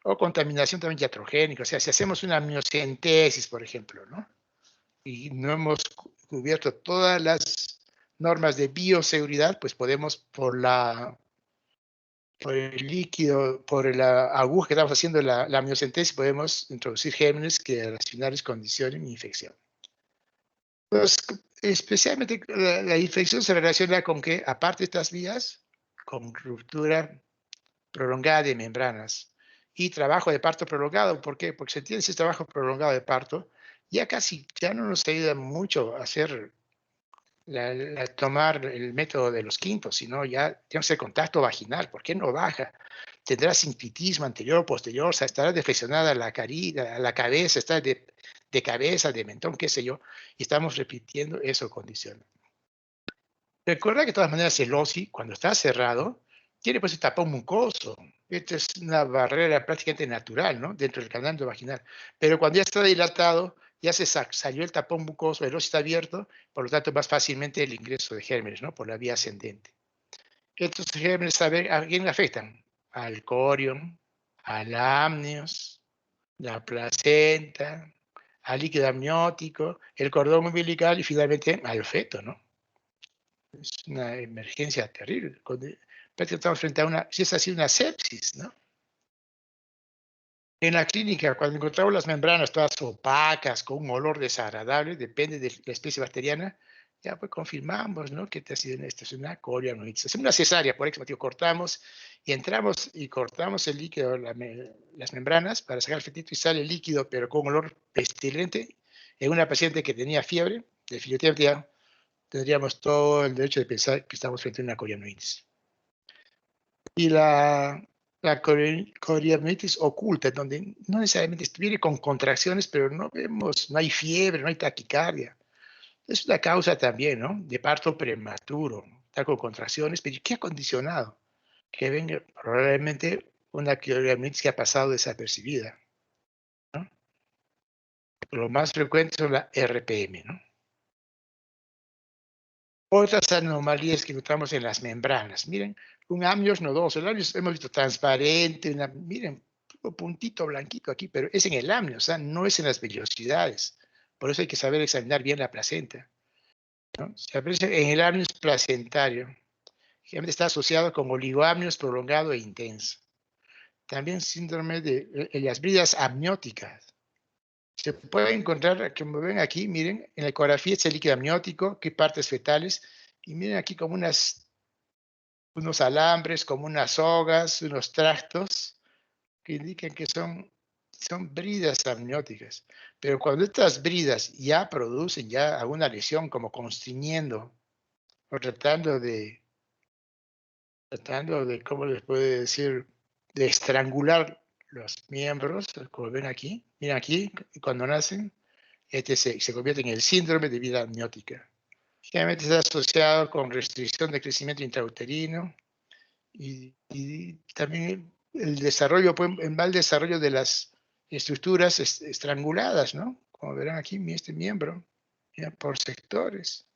o contaminación también iatrogénica, o sea, si hacemos una amniocentesis, por ejemplo, ¿no? Y no hemos cubierto todas las normas de bioseguridad, pues podemos por el líquido, por la aguja que estamos haciendo la amniocentesis, podemos introducir gérmenes que a las finales condicionen infección. Pues, especialmente la infección se relaciona con que, aparte de estas vías, con ruptura prolongada de membranas y trabajo de parto prolongado. ¿Por qué? Porque se tiene ese trabajo prolongado de parto, ya casi ya no nos ayuda mucho a hacer tomar el método de los quintos, sino ya tenemos el contacto vaginal. ¿Por qué no baja? Tendrá sincretismo anterior o posterior, o sea, estará deflexionada la cabeza, está de cabeza, de mentón, qué sé yo, y estamos repitiendo eso condiciona. Recuerda que de todas maneras el OSI, cuando está cerrado, tiene pues el tapón mucoso. Esta es una barrera prácticamente natural, ¿no? Dentro del canal vaginal. Pero cuando ya está dilatado, ya se salió el tapón mucoso, el OSI está abierto, por lo tanto más fácilmente el ingreso de gérmenes, ¿no? Por la vía ascendente. Estos gérmenes, ¿a quién afectan? Al corion, al amnios, la placenta, al líquido amniótico, el cordón umbilical y finalmente al feto, ¿no? Es una emergencia terrible. Prácticamente estamos frente a si es así, una sepsis, ¿no? En la clínica, cuando encontramos las membranas todas opacas, con un olor desagradable, depende de la especie bacteriana, ya pues confirmamos, ¿no? Que esto es una corianoides. Hacemos una cesárea, por ejemplo, cortamos y entramos y cortamos el líquido, las membranas para sacar el fetito y sale el líquido, pero con un olor pestilente. En una paciente que tenía fiebre, definitivamente ya tendríamos todo el derecho de pensar que estamos frente a una corianoides. Y la coriamnitis oculta, donde no necesariamente viene con contracciones, pero no vemos, no hay fiebre, no hay taquicardia. Es una causa también, ¿no? De parto prematuro, está con contracciones, pero ¿qué ha condicionado? Que venga probablemente una coriamnitis que ha pasado desapercibida, ¿no? Lo más frecuente son la RPM, ¿no? Otras anomalías que encontramos en las membranas. Miren, un amnios nodoso. El amnios hemos visto transparente, miren, un puntito blanquito aquí, pero es en el amnio, o sea, no es en las vellosidades. Por eso hay que saber examinar bien la placenta, ¿no? Se aprecia en el amnios placentario. Generalmente está asociado con oligoamnios prolongado e intenso. También síndrome de las bridas amnióticas. Se puede encontrar, como ven aquí, miren, en la ecografía es el líquido amniótico, qué partes fetales, y miren aquí como unos alambres, como unas sogas, unos tractos, que indican que son bridas amnióticas. Pero cuando estas bridas ya producen ya alguna lesión, como constriñendo, o tratando de, ¿cómo les puede decir?, de estrangular los miembros, como ven aquí, miren aquí, cuando nacen, se convierte en el síndrome de vida amniótica. Generalmente está asociado con restricción de crecimiento intrauterino y también el desarrollo, el mal desarrollo de las estructuras estranguladas, ¿no? Como verán aquí, este miembro, ya, por sectores.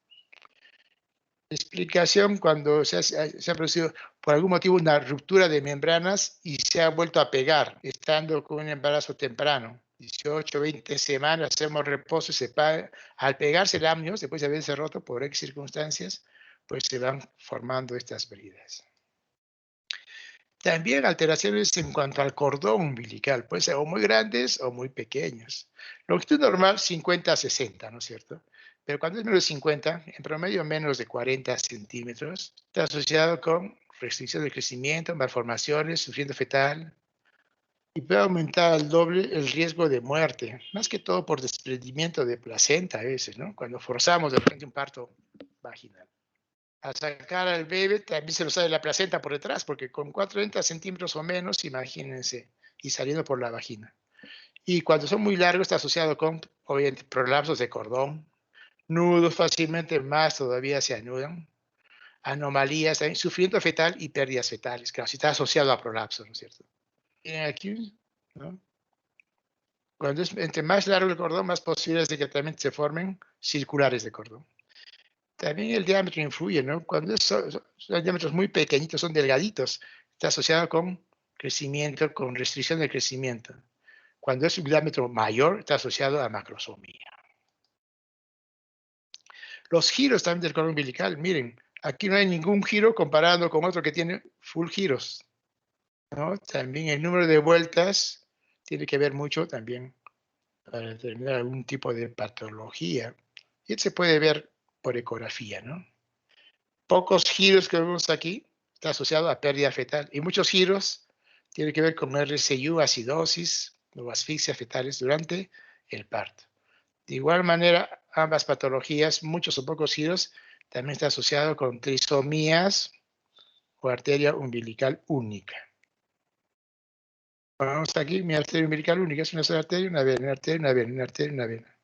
Explicación cuando se ha producido por algún motivo una ruptura de membranas y se ha vuelto a pegar, estando con un embarazo temprano. 18, 20 semanas, hacemos reposo, al pegarse el amnios, después de haberse roto por X circunstancias, pues se van formando estas bridas. También alteraciones en cuanto al cordón umbilical, pueden ser o muy grandes o muy pequeños. Longitud normal 50 a 60, ¿no es cierto? Pero cuando es menos de 50, en promedio menos de 40 centímetros, está asociado con restricción de crecimiento, malformaciones, sufrimiento fetal y puede aumentar al doble el riesgo de muerte, más que todo por desprendimiento de placenta a veces, ¿no? Cuando forzamos de repente un parto vaginal. Al sacar al bebé también se lo sale la placenta por detrás, porque con 40 centímetros o menos, imagínense, y saliendo por la vagina. Y cuando son muy largos está asociado con, obviamente, prolapsos de cordón, nudos fácilmente más todavía se anudan, anomalías, también sufrimiento fetal y pérdidas fetales, claro, si está asociado a prolapso, ¿no es cierto? Miren aquí, ¿no? Cuando es entre más largo el cordón, más posibilidades de que también se formen circulares de cordón. También el diámetro influye, ¿no? Cuando son diámetros muy pequeñitos, son delgaditos, está asociado con crecimiento, con restricción de crecimiento. Cuando es un diámetro mayor, está asociado a macrosomía. Los giros también del cordón umbilical, miren, aquí no hay ningún giro comparado con otro que tiene full giros, ¿no? También el número de vueltas tiene que ver mucho también para determinar algún tipo de patología. Y se puede ver por ecografía, ¿no? Pocos giros que vemos aquí está asociado a pérdida fetal y muchos giros tienen que ver con RCU, acidosis o asfixia fetales durante el parto. De igual manera, ambas patologías, muchos o pocos giros, también está asociado con trisomías o arteria umbilical única. Vamos aquí, mi arteria umbilical única es una sola arteria, una vena, una arteria, una vena, una arteria, una vena.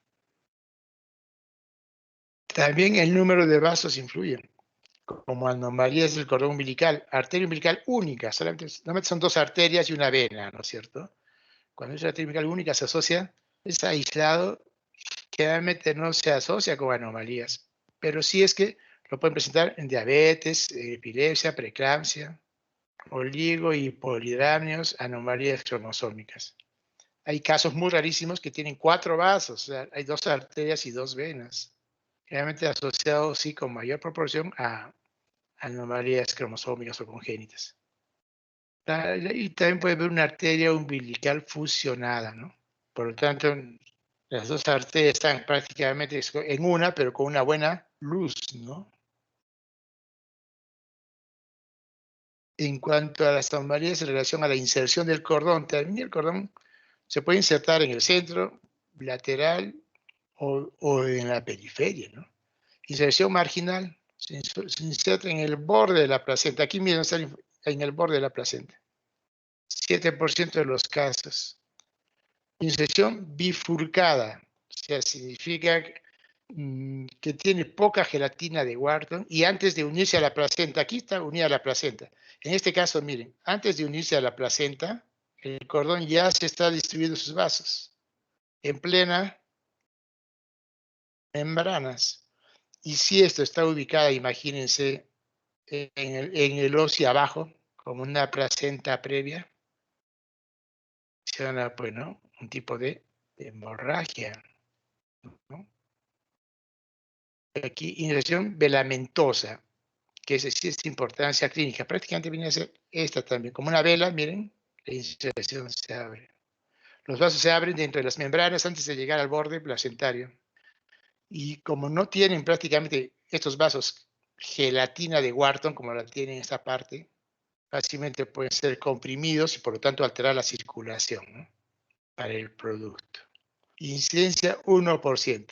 También el número de vasos influye, como anomalías del cordón umbilical, arteria umbilical única, solamente son dos arterias y una vena, ¿no es cierto? Cuando es una arteria umbilical única se asocia, es aislado, generalmente no se asocia con anomalías, pero sí es que lo pueden presentar en diabetes, epilepsia, preeclampsia, oligo y polidramnios, anomalías cromosómicas. Hay casos muy rarísimos que tienen 4 vasos, o sea, hay 2 arterias y 2 venas, generalmente asociados sí con mayor proporción a anomalías cromosómicas o congénitas. Y también puede haber una arteria umbilical fusionada, ¿no? Por lo tanto, las dos arterias están prácticamente en una, pero con una buena luz, ¿no? En cuanto a las anomalías en relación a la inserción del cordón, también el cordón se puede insertar en el centro, lateral o en la periferia, ¿no? Inserción marginal, se inserta en el borde de la placenta. Aquí mismo está en el borde de la placenta. 7% de los casos. Inserción bifurcada, o sea, significa que tiene poca gelatina de Wharton y antes de unirse a la placenta, aquí está unida a la placenta. En este caso, miren, antes de unirse a la placenta, el cordón ya se está distribuyendo sus vasos en plena membranas. Y si esto está ubicada, imagínense, en el óseo abajo, como una placenta previa, se llama, pues, ¿no? Un tipo de hemorragia, ¿no? Aquí, inyección velamentosa, que es sí es importancia clínica. Prácticamente viene a ser esta también, como una vela, miren, la inyección se abre. Los vasos se abren dentro de las membranas antes de llegar al borde placentario. Y como no tienen prácticamente estos vasos gelatina de Wharton, como la tienen en esta parte, fácilmente pueden ser comprimidos y por lo tanto alterar la circulación, ¿no? Para el producto. Incidencia 1%.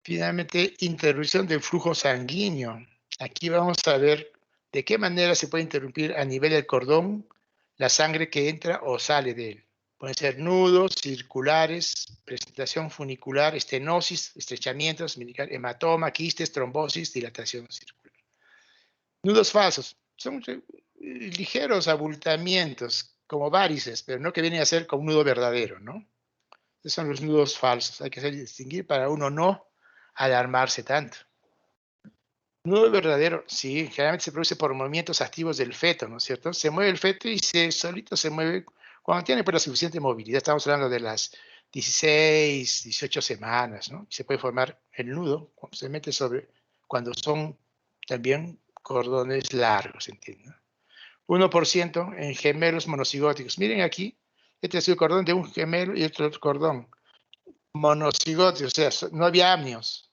Finalmente, interrupción del flujo sanguíneo. Aquí vamos a ver de qué manera se puede interrumpir a nivel del cordón la sangre que entra o sale de él. Pueden ser nudos, circulares, presentación funicular, estenosis, estrechamientos, hematoma, quistes, trombosis, dilatación circular. Nudos falsos. Son ligeros abultamientos, como varices, pero no que vienen a ser como un nudo verdadero, ¿no? Esos son los nudos falsos. Hay que saber distinguir para uno no alarmarse tanto. Nudo verdadero, sí, generalmente se produce por movimientos activos del feto, ¿no es cierto? Se mueve el feto y solito se mueve cuando tiene pues, la suficiente movilidad. Estamos hablando de las 16, 18 semanas, ¿no? Y se puede formar el nudo cuando se mete sobre, cuando son también cordones largos, ¿entienden? 1% en gemelos monocigóticos. Miren aquí, este es el cordón de un gemelo y otro cordón monocigótico, o sea, no había amnios.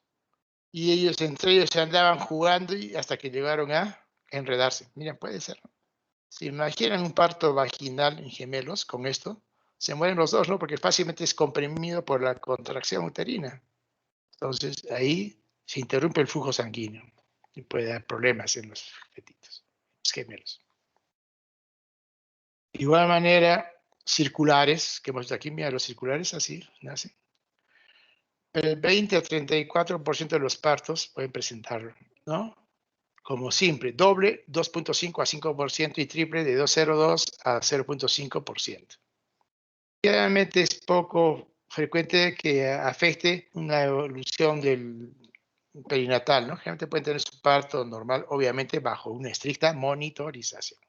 Y ellos entre ellos se andaban jugando y hasta que llegaron a enredarse. Miren, puede ser, ¿no? ¿Se imaginan un parto vaginal en gemelos con esto? Se mueren los dos, ¿no? Porque fácilmente es comprimido por la contracción uterina. Entonces, ahí se interrumpe el flujo sanguíneo y puede dar problemas en los fetitos, los gemelos. De igual manera, circulares, que hemos visto aquí, mira, los circulares así nacen. El 20 a 34% de los partos pueden presentarlo, ¿no? Como simple, doble 2.5 a 5% y triple de 2.02 a 0.5%. Generalmente es poco frecuente que afecte una evolución del perinatal, ¿no? Generalmente pueden tener su parto normal, obviamente bajo una estricta monitorización.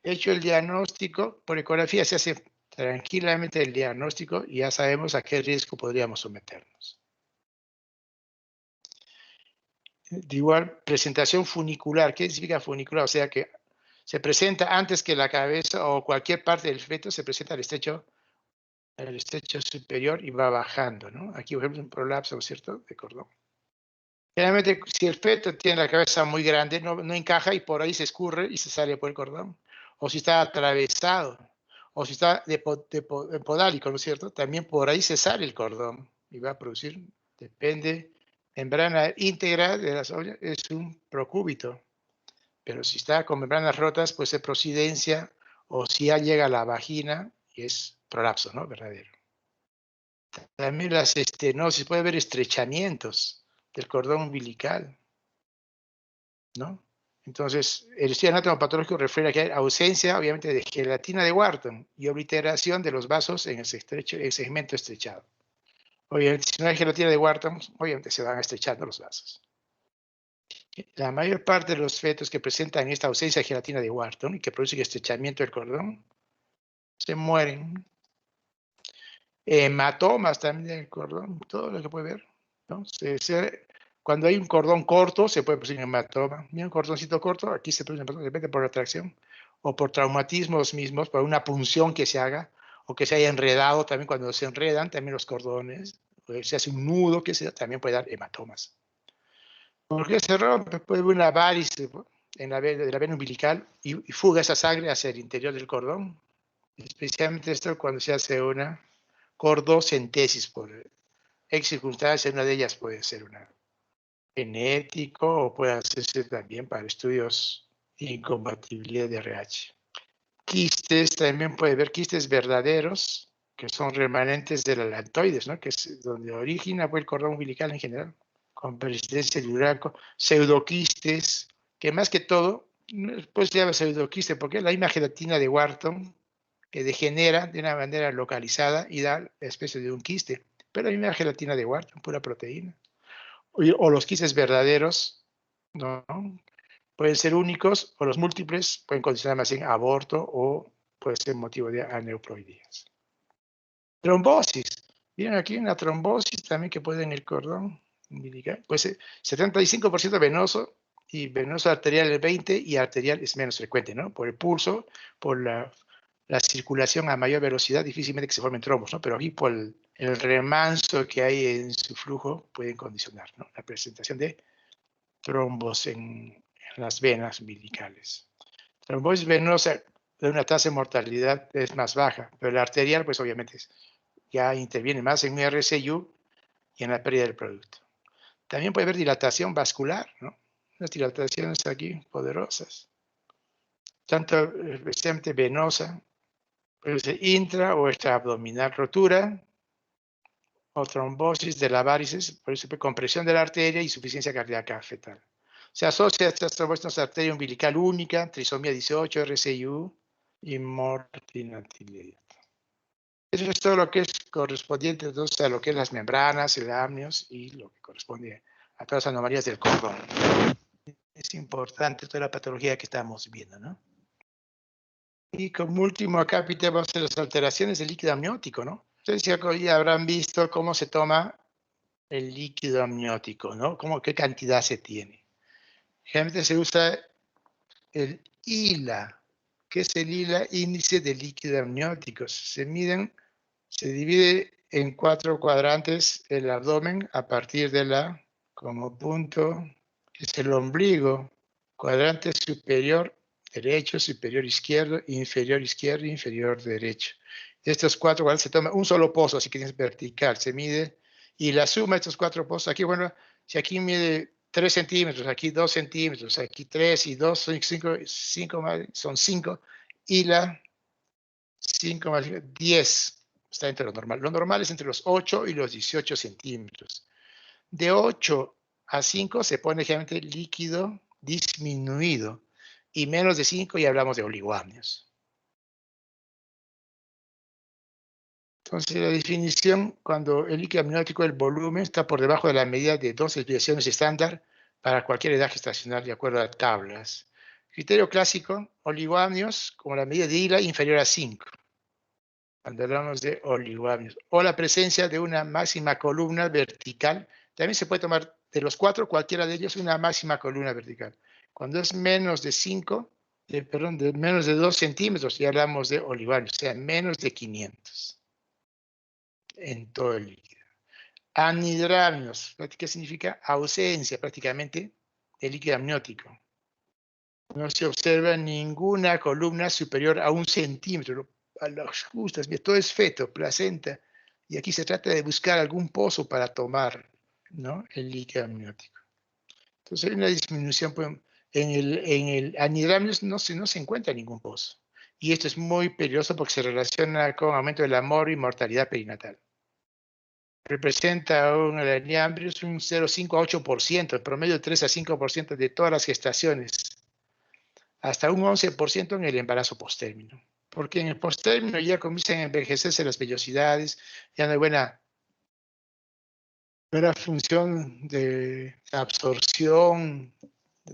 Hecho el diagnóstico, por ecografía se hace tranquilamente el diagnóstico y ya sabemos a qué riesgo podríamos someternos. De igual, presentación funicular. ¿Qué significa funicular? O sea que se presenta antes que la cabeza o cualquier parte del feto, se presenta el estrecho superior y va bajando, ¿no? Aquí, por ejemplo, un prolapso, ¿no es cierto?, de cordón. Generalmente, si el feto tiene la cabeza muy grande, no encaja y por ahí se escurre y se sale por el cordón. O si está atravesado, o si está podálico, ¿no es cierto? También por ahí se sale el cordón y va a producir, depende, membrana íntegra de las ollas, es un procúbito. Pero si está con membranas rotas, puede ser prosidencia, o si ya llega a la vagina, y es prolapso, ¿no? Verdadero. También las estenosis, puede haber estrechamientos del cordón umbilical, ¿no? Entonces, el estudio anatomopatológico refiere a que hay ausencia, obviamente, de gelatina de Wharton y obliteración de los vasos en el segmento estrechado. Obviamente, si no hay gelatina de Wharton, obviamente se van estrechando los vasos. La mayor parte de los fetos que presentan esta ausencia de gelatina de Wharton y que producen estrechamiento del cordón, se mueren. Hematomas también del cordón, todo lo que puede ver, ¿no? Cuando hay un cordón corto, se puede producir hematoma. Mira, un cordoncito corto, aquí se produce hematoma, depende por la tracción, o por traumatismos mismos, por una punción que se haga, o que se haya enredado también, cuando se enredan también los cordones, o se hace un nudo, que sea, también puede dar hematomas. ¿Por qué se rompe? Puede haber una varice en de la vena umbilical y fuga esa sangre hacia el interior del cordón. Especialmente esto cuando se hace una cordocentesis por X circunstancias, una de ellas puede ser una genético o puede hacerse también para estudios de incompatibilidad de RH. Quistes, también puede haber quistes verdaderos, que son remanentes de la lactoides, ¿no? Que es donde origina el cordón umbilical en general, con persistencia celular, pseudoquistes, que más que todo, pues se llama pseudoquiste porque es la misma gelatina de Wharton que degenera de una manera localizada y da la especie de un quiste, pero la misma gelatina de Wharton, pura proteína. O los quistes verdaderos, ¿no? Pueden ser únicos o los múltiples pueden condicionar más bien aborto o puede ser motivo de aneuploidías. Trombosis. Miren aquí una trombosis también que puede en el cordón umbilical. Puede ser 75% venoso y venoso arterial el 20% y arterial es menos frecuente, ¿no? Por el pulso, por la circulación a mayor velocidad, difícilmente que se formen trombos, ¿no? Pero aquí por el remanso que hay en su flujo pueden condicionar, ¿no?, la presentación de trombos en las venas umbilicales. Trombosis venosa de una tasa de mortalidad es más baja, pero la arterial, pues obviamente ya interviene más en un RCU y en la pérdida del producto. También puede haber dilatación vascular, ¿no? Unas dilataciones aquí poderosas, tanto especialmente venosa, puede ser intra o extraabdominal, rotura o trombosis de las varices, por eso compresión de la arteria y insuficiencia cardíaca fetal. Se asocia a estas trombosis a arteria umbilical única, trisomía 18, RCU y mortinatividad. Eso es todo lo que es correspondiente entonces a lo que es las membranas, el amnios y lo que corresponde a todas las anomalías del cordón. Es importante toda la patología que estamos viendo, ¿no? Y como último capítulo vamos a ver las alteraciones del líquido amniótico, ¿no? Ustedes ya habrán visto cómo se toma el líquido amniótico, ¿no? Qué cantidad se tiene. Generalmente se usa el ILA. ¿Qué es el ILA? Índice de líquido amnióticos. Se divide en 4 cuadrantes el abdomen a partir de como punto, es el ombligo, cuadrante superior derecho, superior izquierdo, inferior derecho. De estos 4 cuadrantes se toma un solo pozo, así que es vertical, se mide, y la suma de estos 4 pozos, aquí, bueno, si aquí mide 3 centímetros, aquí 2 centímetros, aquí 3 y 2 son 5 más, son 5, y la 5 más 10 está entre lo normal. Lo normal es entre los 8 y los 18 centímetros. De 8 a 5 se pone generalmente líquido disminuido y menos de 5 ya hablamos de oligoamnios. Entonces, la definición, cuando el líquido amniótico, el volumen, está por debajo de la medida de 2 desviaciones estándar para cualquier edad gestacional, de acuerdo a tablas. Criterio clásico, oligoamnios, como la medida de ILA inferior a 5, cuando hablamos de oligoamnios. O la presencia de una máxima columna vertical. También se puede tomar de los 4, cualquiera de ellos, una máxima columna vertical. Cuando es menos de 5, perdón, de menos de 2 centímetros, ya hablamos de oligoamnios, o sea, menos de 500 en todo el líquido. Anidramios, ¿qué significa? Ausencia prácticamente de líquido amniótico. No se observa ninguna columna superior a 1 centímetro, a las justas, todo es feto, placenta, y aquí se trata de buscar algún pozo para tomar, ¿no?, el líquido amniótico. Entonces hay una disminución, pues, en el anidramios no se encuentra ningún pozo. Y esto es muy peligroso porque se relaciona con aumento del amor y mortalidad perinatal. Representa el anidramios un 0,5 a 8%, el promedio de 3 a 5% de todas las gestaciones, hasta un 11% en el embarazo postérmino. Porque en el postérmino ya comienzan a envejecerse las vellosidades, ya no hay buena función de absorción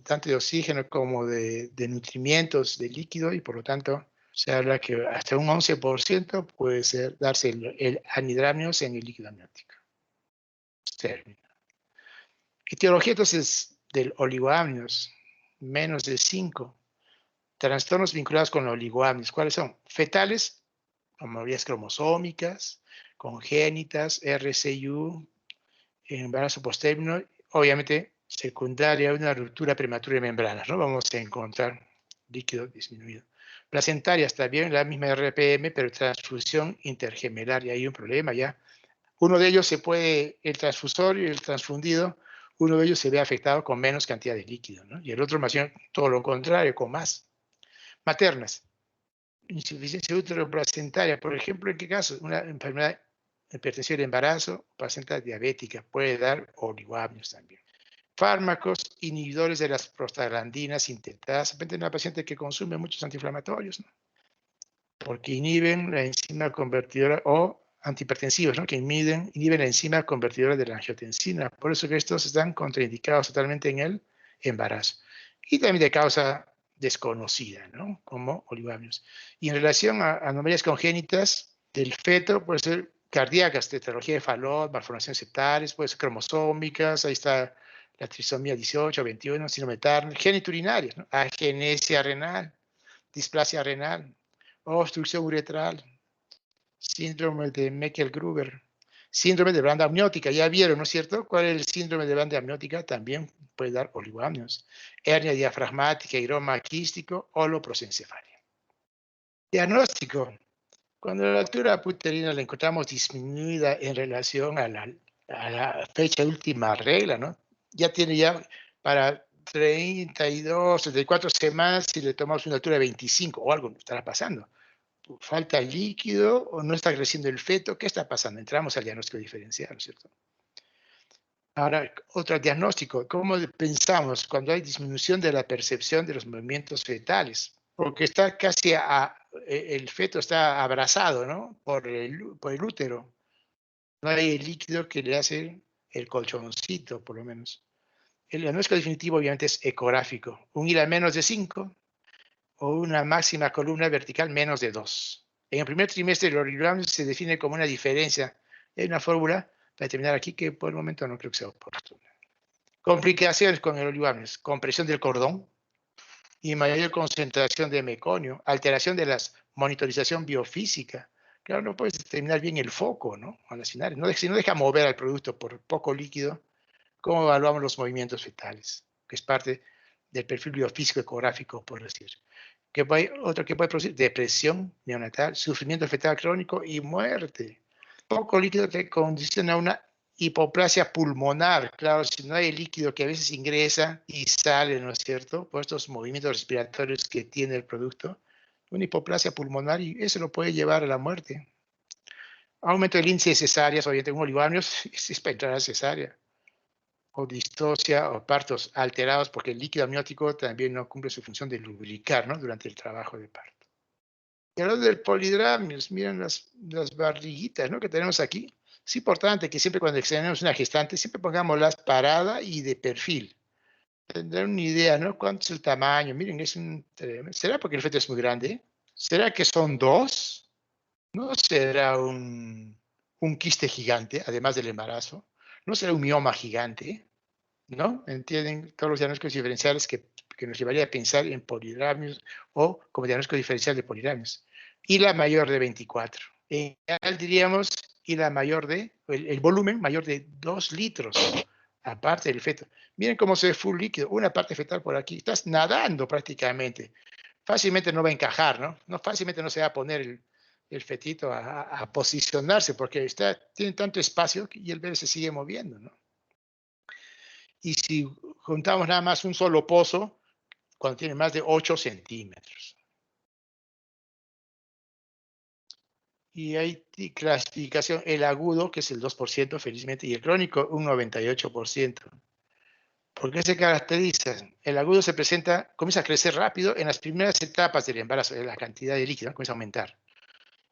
tanto de oxígeno como de nutrimientos, de líquido, y por lo tanto se habla que hasta un 11% puede darse el anidramios en el líquido amniótico. Término. Etiología entonces del oligoamnios, menos de 5. Trastornos vinculados con los oligoamnios, ¿cuáles son? Fetales, anomalías cromosómicas, congénitas, RCU, embarazo postérmino, obviamente secundaria, una ruptura prematura de membranas, ¿no? Vamos a encontrar líquido disminuido. Placentarias también, la misma RPM, pero transfusión intergemelar, y hay un problema ya. Uno de ellos el transfusor y el transfundido, uno de ellos se ve afectado con menos cantidad de líquido, ¿no? Y el otro más bien todo lo contrario, con más. Maternas, insuficiencia útero-placentaria, por ejemplo, ¿en qué caso? Una enfermedad, hipertensión del embarazo, placenta diabética, puede dar oligoamnios también. Fármacos inhibidores de las prostaglandinas intentadas, depende de una paciente que consume muchos antiinflamatorios, ¿no?, porque inhiben la enzima convertidora, o antihipertensivos, ¿no?, que inhiben la enzima convertidora de la angiotensina. Por eso que estos están contraindicados totalmente en el embarazo. Y también de causa desconocida, ¿no?, como oligoamnios. Y en relación a anomalías congénitas del feto, puede ser cardíacas, tetralogía de Fallot, malformaciones septales, puede ser cromosómicas, ahí está la trisomía 18, 21, síndrome de Turner, geniturinarias, ¿no?, agenesia renal, displasia renal, obstrucción uretral, síndrome de Meckel-Gruber, síndrome de banda amniótica. Ya vieron, ¿no es cierto?, cuál es el síndrome de banda amniótica. También puede dar oligoamnios. Hernia diafragmática, hidroma quístico, holoprosencefalia. Diagnóstico. Cuando la altura uterina la encontramos disminuida en relación a la fecha de última regla, ¿no?, ya tiene para 32, 34 semanas, si le tomamos una altura de 25 o algo estará pasando. ¿Falta líquido o no está creciendo el feto? ¿Qué está pasando? Entramos al diagnóstico diferencial, ¿no es cierto? Ahora, otro diagnóstico, ¿cómo pensamos cuando hay disminución de la percepción de los movimientos fetales? Porque está casi el feto está abrazado, ¿no?, por el útero. No hay el líquido que le hace el colchoncito, por lo menos. El diagnóstico definitivo obviamente es ecográfico. Un ILA menos de 5 o una máxima columna vertical menos de 2. En el primer trimestre el oligoamnios se define como una diferencia. Hay una fórmula para determinar aquí que por el momento no creo que sea oportuna. Complicaciones con el oligoamnios, compresión del cordón y mayor concentración de meconio, alteración de la monitorización biofísica. Claro, no puedes determinar bien el foco, ¿no? Al asignar. No, si no deja mover al producto por poco líquido, ¿cómo evaluamos los movimientos fetales? Que es parte del perfil biofísico ecográfico, por decir. Otro que puede producir depresión neonatal, sufrimiento fetal crónico y muerte. Poco líquido que condiciona una hipoplasia pulmonar. Claro, si no hay líquido que a veces ingresa y sale, ¿no es cierto? Por estos movimientos respiratorios que tiene el producto, una hipoplasia pulmonar y eso lo puede llevar a la muerte. Aumento del índice de cesáreas, obviamente un oligoamnios es para entrar a cesárea, o distocia o partos alterados porque el líquido amniótico también no cumple su función de lubricar, ¿no? Durante el trabajo de parto. Y hablando del polidramios, miren las barriguitas, ¿no? Que tenemos aquí. Es importante que siempre cuando examinemos una gestante, siempre pongámoslas parada y de perfil. Tendrán una idea, ¿no? ¿Cuánto es el tamaño? Miren, ¿será porque el feto es muy grande? ¿Será que son dos? ¿No será un quiste gigante, además del embarazo? ¿No será un mioma gigante? ¿No? ¿Entienden todos los diagnósticos diferenciales que nos llevaría a pensar en polidramios o como diagnóstico diferencial de polidramios? Y la mayor de 24. En general diríamos, y la mayor el volumen mayor de 2 litros, aparte del feto. Miren cómo se ve full líquido, una parte fetal por aquí. Estás nadando prácticamente. Fácilmente no va a encajar, ¿no? Fácilmente no se va a poner el fetito a posicionarse porque tiene tanto espacio y el bebé se sigue moviendo, ¿no? Y si juntamos nada más un solo pozo, cuando tiene más de 8 centímetros. Y hay clasificación, el agudo, que es el 2%, felizmente, y el crónico, un 98%. ¿Por qué se caracteriza? El agudo se presenta, comienza a crecer rápido en las primeras etapas del embarazo, la cantidad de líquido, ¿no? Comienza a aumentar.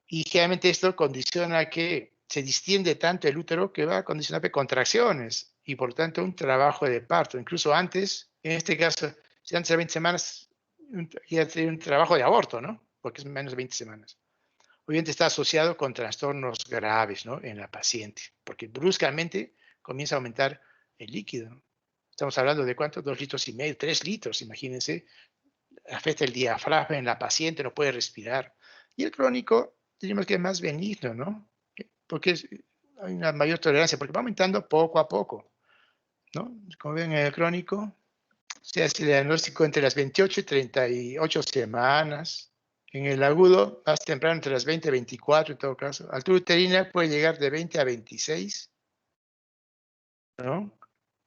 Y generalmente esto condiciona que se distiende tanto el útero que va a condicionar contracciones y por tanto un trabajo de parto. Incluso antes, en este caso, si antes de 20 semanas, ya tiene un trabajo de aborto, ¿no? Porque es menos de 20 semanas. Obviamente está asociado con trastornos graves, ¿no? En la paciente, porque bruscamente comienza a aumentar el líquido. Estamos hablando de cuánto, 2,5 litros, 3 litros, imagínense. Afecta el diafragma en la paciente, no puede respirar. Y el crónico, diríamos que es más benigno, ¿no? Porque hay una mayor tolerancia, porque va aumentando poco a poco, ¿no? Como ven en el crónico, se hace el diagnóstico entre las 28 y 38 semanas. En el agudo, más temprano, entre las 20 y 24 en todo caso. Altura uterina puede llegar de 20 a 26, ¿no?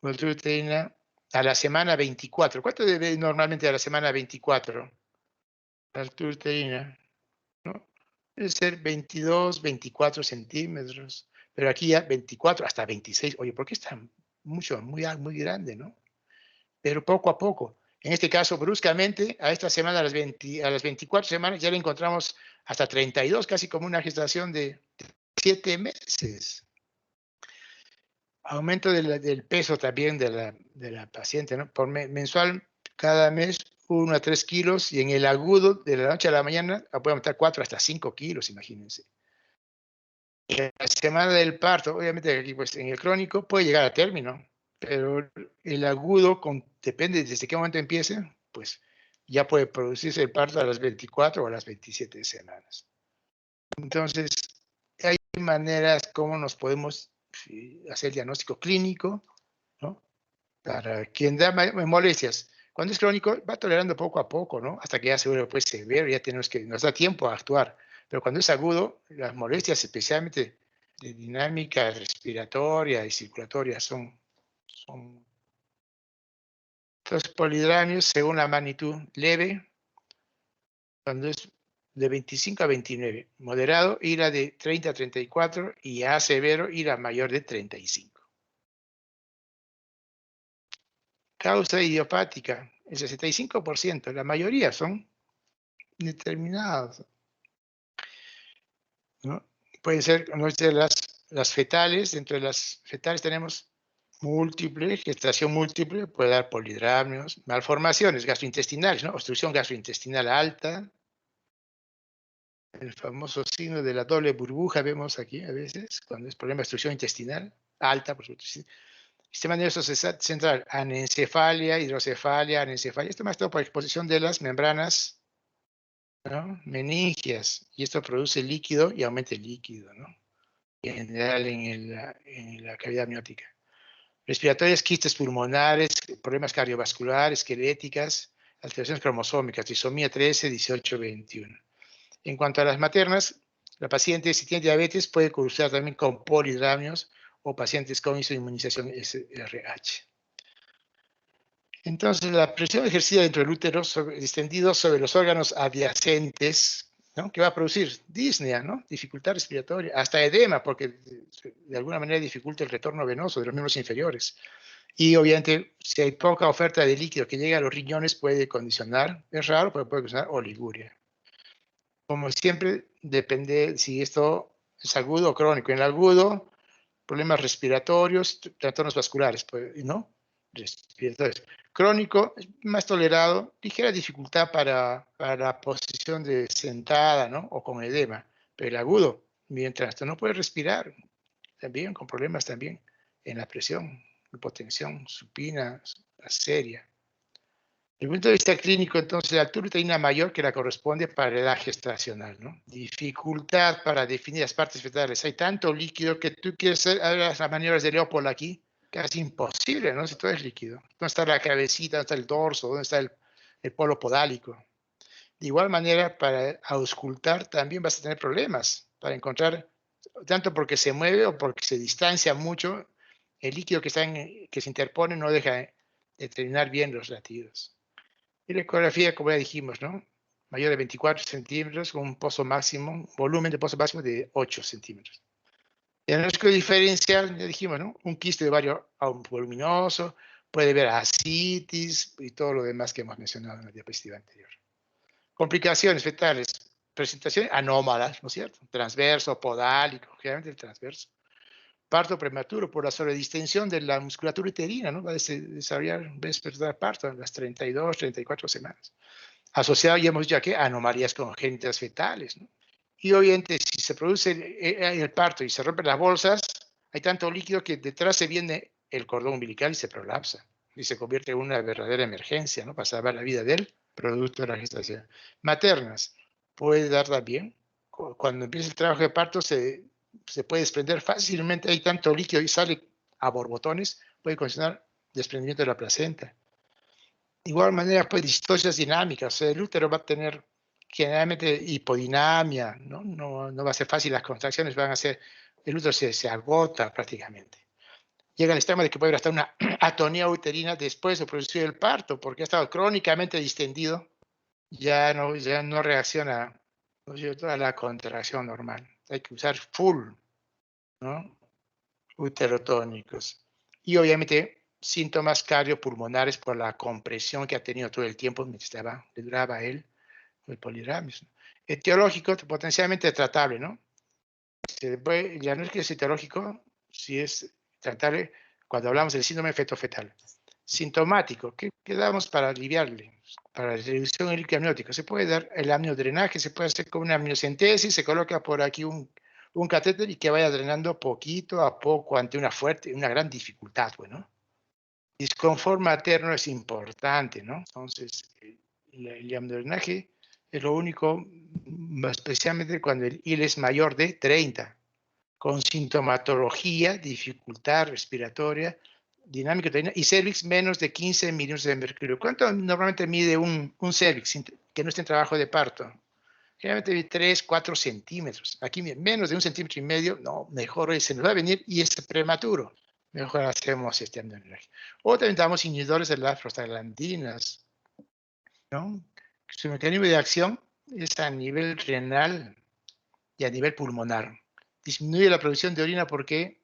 Altura uterina a la semana 24. ¿Cuánto debe normalmente a la semana 24? La altura uterina, ¿no? Debe ser 22, 24 centímetros. Pero aquí ya 24 hasta 26. Oye, ¿por qué está mucho, muy grande, no? Pero poco a poco. En este caso, bruscamente, a esta semana, a las 24 semanas, ya le encontramos hasta 32, casi como una gestación de 7 meses. Aumento del peso también de la paciente, ¿no? Mensual, cada mes, 1 a 3 kilos, y en el agudo, de la noche a la mañana, puede aumentar 4 hasta 5 kilos, imagínense. En la semana del parto, obviamente aquí, pues, en el crónico puede llegar a término, pero el agudo, depende desde qué momento empiece, pues ya puede producirse el parto a las 24 o a las 27 semanas. Entonces, hay maneras como nos podemos hacer diagnóstico clínico, ¿no? Para quien da molestias. Cuando es crónico, va tolerando poco a poco, ¿no? Hasta que ya se vuelve pues severo, ya nos da tiempo a actuar. Pero cuando es agudo, las molestias, especialmente de dinámica respiratoria y circulatoria, son entonces polidramios según la magnitud leve, cuando es de 25 a 29, moderado, ira de 30 a 34 y a severo, ira mayor de 35. Causa idiopática, el 65%, la mayoría son determinados, ¿no? Pueden ser, no sé, las fetales, dentro de las fetales tenemos múltiple, gestación múltiple, puede dar polidramios, malformaciones gastrointestinales, ¿no? Obstrucción gastrointestinal alta, el famoso signo de la doble burbuja vemos aquí a veces, cuando es problema de obstrucción intestinal alta, por supuesto. Sistema nervioso central, anencefalia, hidrocefalia, anencefalia. Esto más todo por exposición de las membranas, ¿no?, meningias. Y esto produce líquido y aumenta el líquido, ¿no?, en general en la cavidad amniótica. Respiratorias, quistes pulmonares, problemas cardiovasculares, esqueléticas, alteraciones cromosómicas, trisomía 13, 18, 21. En cuanto a las maternas, la paciente, si tiene diabetes, puede cursar también con polidramios o pacientes con inmunización SRH. Entonces, la presión ejercida dentro del útero distendido sobre los órganos adyacentes, ¿no?, que va a producir disnea, ¿no?, dificultad respiratoria, hasta edema, porque de alguna manera dificulta el retorno venoso de los miembros inferiores. Y obviamente, si hay poca oferta de líquido que llega a los riñones, puede condicionar, es raro, pero puede condicionar oliguria. Como siempre, depende si esto es agudo o crónico. En el agudo, problemas respiratorios, trastornos vasculares, pues, ¿no?, respiratorios. Crónico, más tolerado, ligera dificultad para la posición de sentada, ¿no?, o con edema. Pero el agudo, mientras no puede respirar, también con problemas también en la presión, hipotensión supina, seria. Desde el punto de vista clínico, entonces, la altura uterina mayor que la corresponde para la edad gestacional, ¿no? Dificultad para definir las partes fetales. Hay tanto líquido que tú quieres hacer las maniobras de Leopold aquí, casi imposible, ¿no?, si todo es líquido. ¿Dónde está la cabecita? ¿Dónde está el dorso? ¿Dónde está el polo podálico? De igual manera, para auscultar también vas a tener problemas para encontrar, tanto porque se mueve o porque se distancia mucho, el líquido que se interpone no deja determinar bien los latidos. Y la ecografía, como ya dijimos, ¿no?, mayor de 24 centímetros, con un pozo máximo, volumen de pozo máximo de 8 centímetros. El diagnóstico diferencial, ya dijimos, ¿no?, un quiste de ovario voluminoso, puede haber ascitis y todo lo demás que hemos mencionado en la diapositiva anterior. Complicaciones fetales, presentaciones anómalas, ¿no es cierto? Transverso, podálico, generalmente el transverso. Parto prematuro por la sobredistensión de la musculatura uterina, ¿no? Va a desarrollar, va a despertar parto a las 32, 34 semanas. Asociado, ya hemos dicho aquí, a anomalías congénitas fetales, ¿no? Y obviamente, si se produce el parto y se rompen las bolsas, hay tanto líquido que detrás se viene el cordón umbilical y se prolapsa. Y se convierte en una verdadera emergencia, ¿no?, para salvar la vida del producto de la gestación. Maternas, puede dar también. Cuando empieza el trabajo de parto, se puede desprender fácilmente, hay tanto líquido y sale a borbotones, puede condicionar desprendimiento de la placenta. De igual manera, pues, distorsiones dinámicas, o sea, el útero va a tener generalmente hipodinamia, ¿no? No va a ser fácil, las contracciones van a ser, el útero se agota prácticamente. Llega al extremo de que puede haber hasta una atonía uterina después de producir el parto, porque ha estado crónicamente distendido, ya no reacciona, ¿no es cierto?, a la contracción normal. Hay que usar full, ¿no?, uterotónicos. Y obviamente síntomas cardiopulmonares por la compresión que ha tenido todo el tiempo mientras le duraba el polidramio. Etiológico, potencialmente tratable, ¿no? El diagnóstico es etiológico si es tratable cuando hablamos del síndrome feto-fetal. Sintomático, ¿qué damos para aliviarle? Para la reducción del líquido amniótico. Se puede dar el amniodrenaje, se puede hacer con una amniocentesis, se coloca por aquí un catéter y que vaya drenando poquito a poco ante una gran dificultad, bueno. Disconfort materno es importante, ¿no? Entonces, el amniodrenaje es lo único, especialmente cuando el IL es mayor de 30, con sintomatología, dificultad respiratoria, dinámica uterina y cervix menos de 15 milímetros de mercurio. ¿Cuánto normalmente mide un cervix que no esté en trabajo de parto? Generalmente mide 3, 4 centímetros. Aquí menos de 1,5 centímetros, no, mejor se nos va a venir y es prematuro. Mejor hacemos este amniodrenaje. O también damos inhibidores de las prostaglandinas, ¿no? Su mecanismo de acción es a nivel renal y a nivel pulmonar. Disminuye la producción de orina porque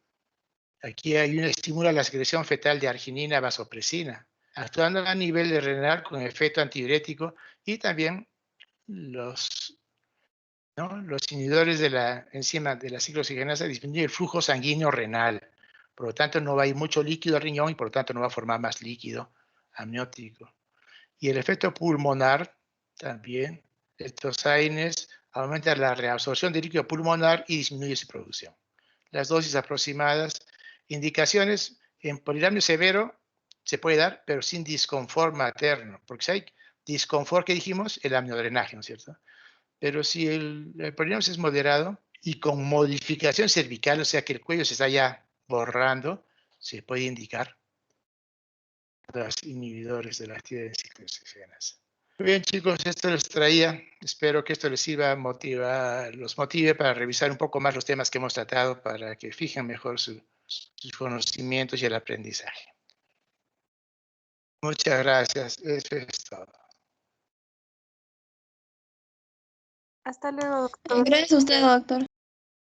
aquí estimula la secreción fetal de arginina vasopresina, actuando a nivel renal con efecto antidiurético, y también los inhibidores de la enzima de la ciclooxigenasa disminuyen el flujo sanguíneo renal. Por lo tanto, no va a ir mucho líquido al riñón y por lo tanto no va a formar más líquido amniótico. Y el efecto pulmonar también, estos AINES aumentan la reabsorción de líquido pulmonar y disminuye su producción. Las dosis aproximadas, indicaciones, En polinomio severo se puede dar, pero sin disconfort materno, porque si hay disconfort que dijimos, el amniodrenaje, ¿no es cierto? Pero si el polinomio es moderado y con modificación cervical, o sea que el cuello se está ya borrando, se puede indicar los inhibidores de la actividad enciclosígenas. Muy bien, chicos, esto les traía. Espero que esto les sirva, los motive para revisar un poco más los temas que hemos tratado para que fijen mejor sus conocimientos y el aprendizaje. Muchas gracias. Eso es todo. Hasta luego, doctor. Gracias a usted, doctor.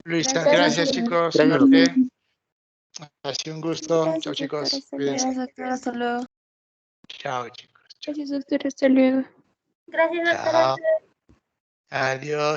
Luisa, Gracias, gracias, doctor. chicos. Gracias, Suerte. Ha sido un gusto. Chao, Gracias, doctor. chicos. Hasta Cuídense. luego. Gracias, doctor. Hasta luego. Chao, chicos. Chao. Gracias, doctor. Hasta luego. Gracias, doctora. Chao. Adiós.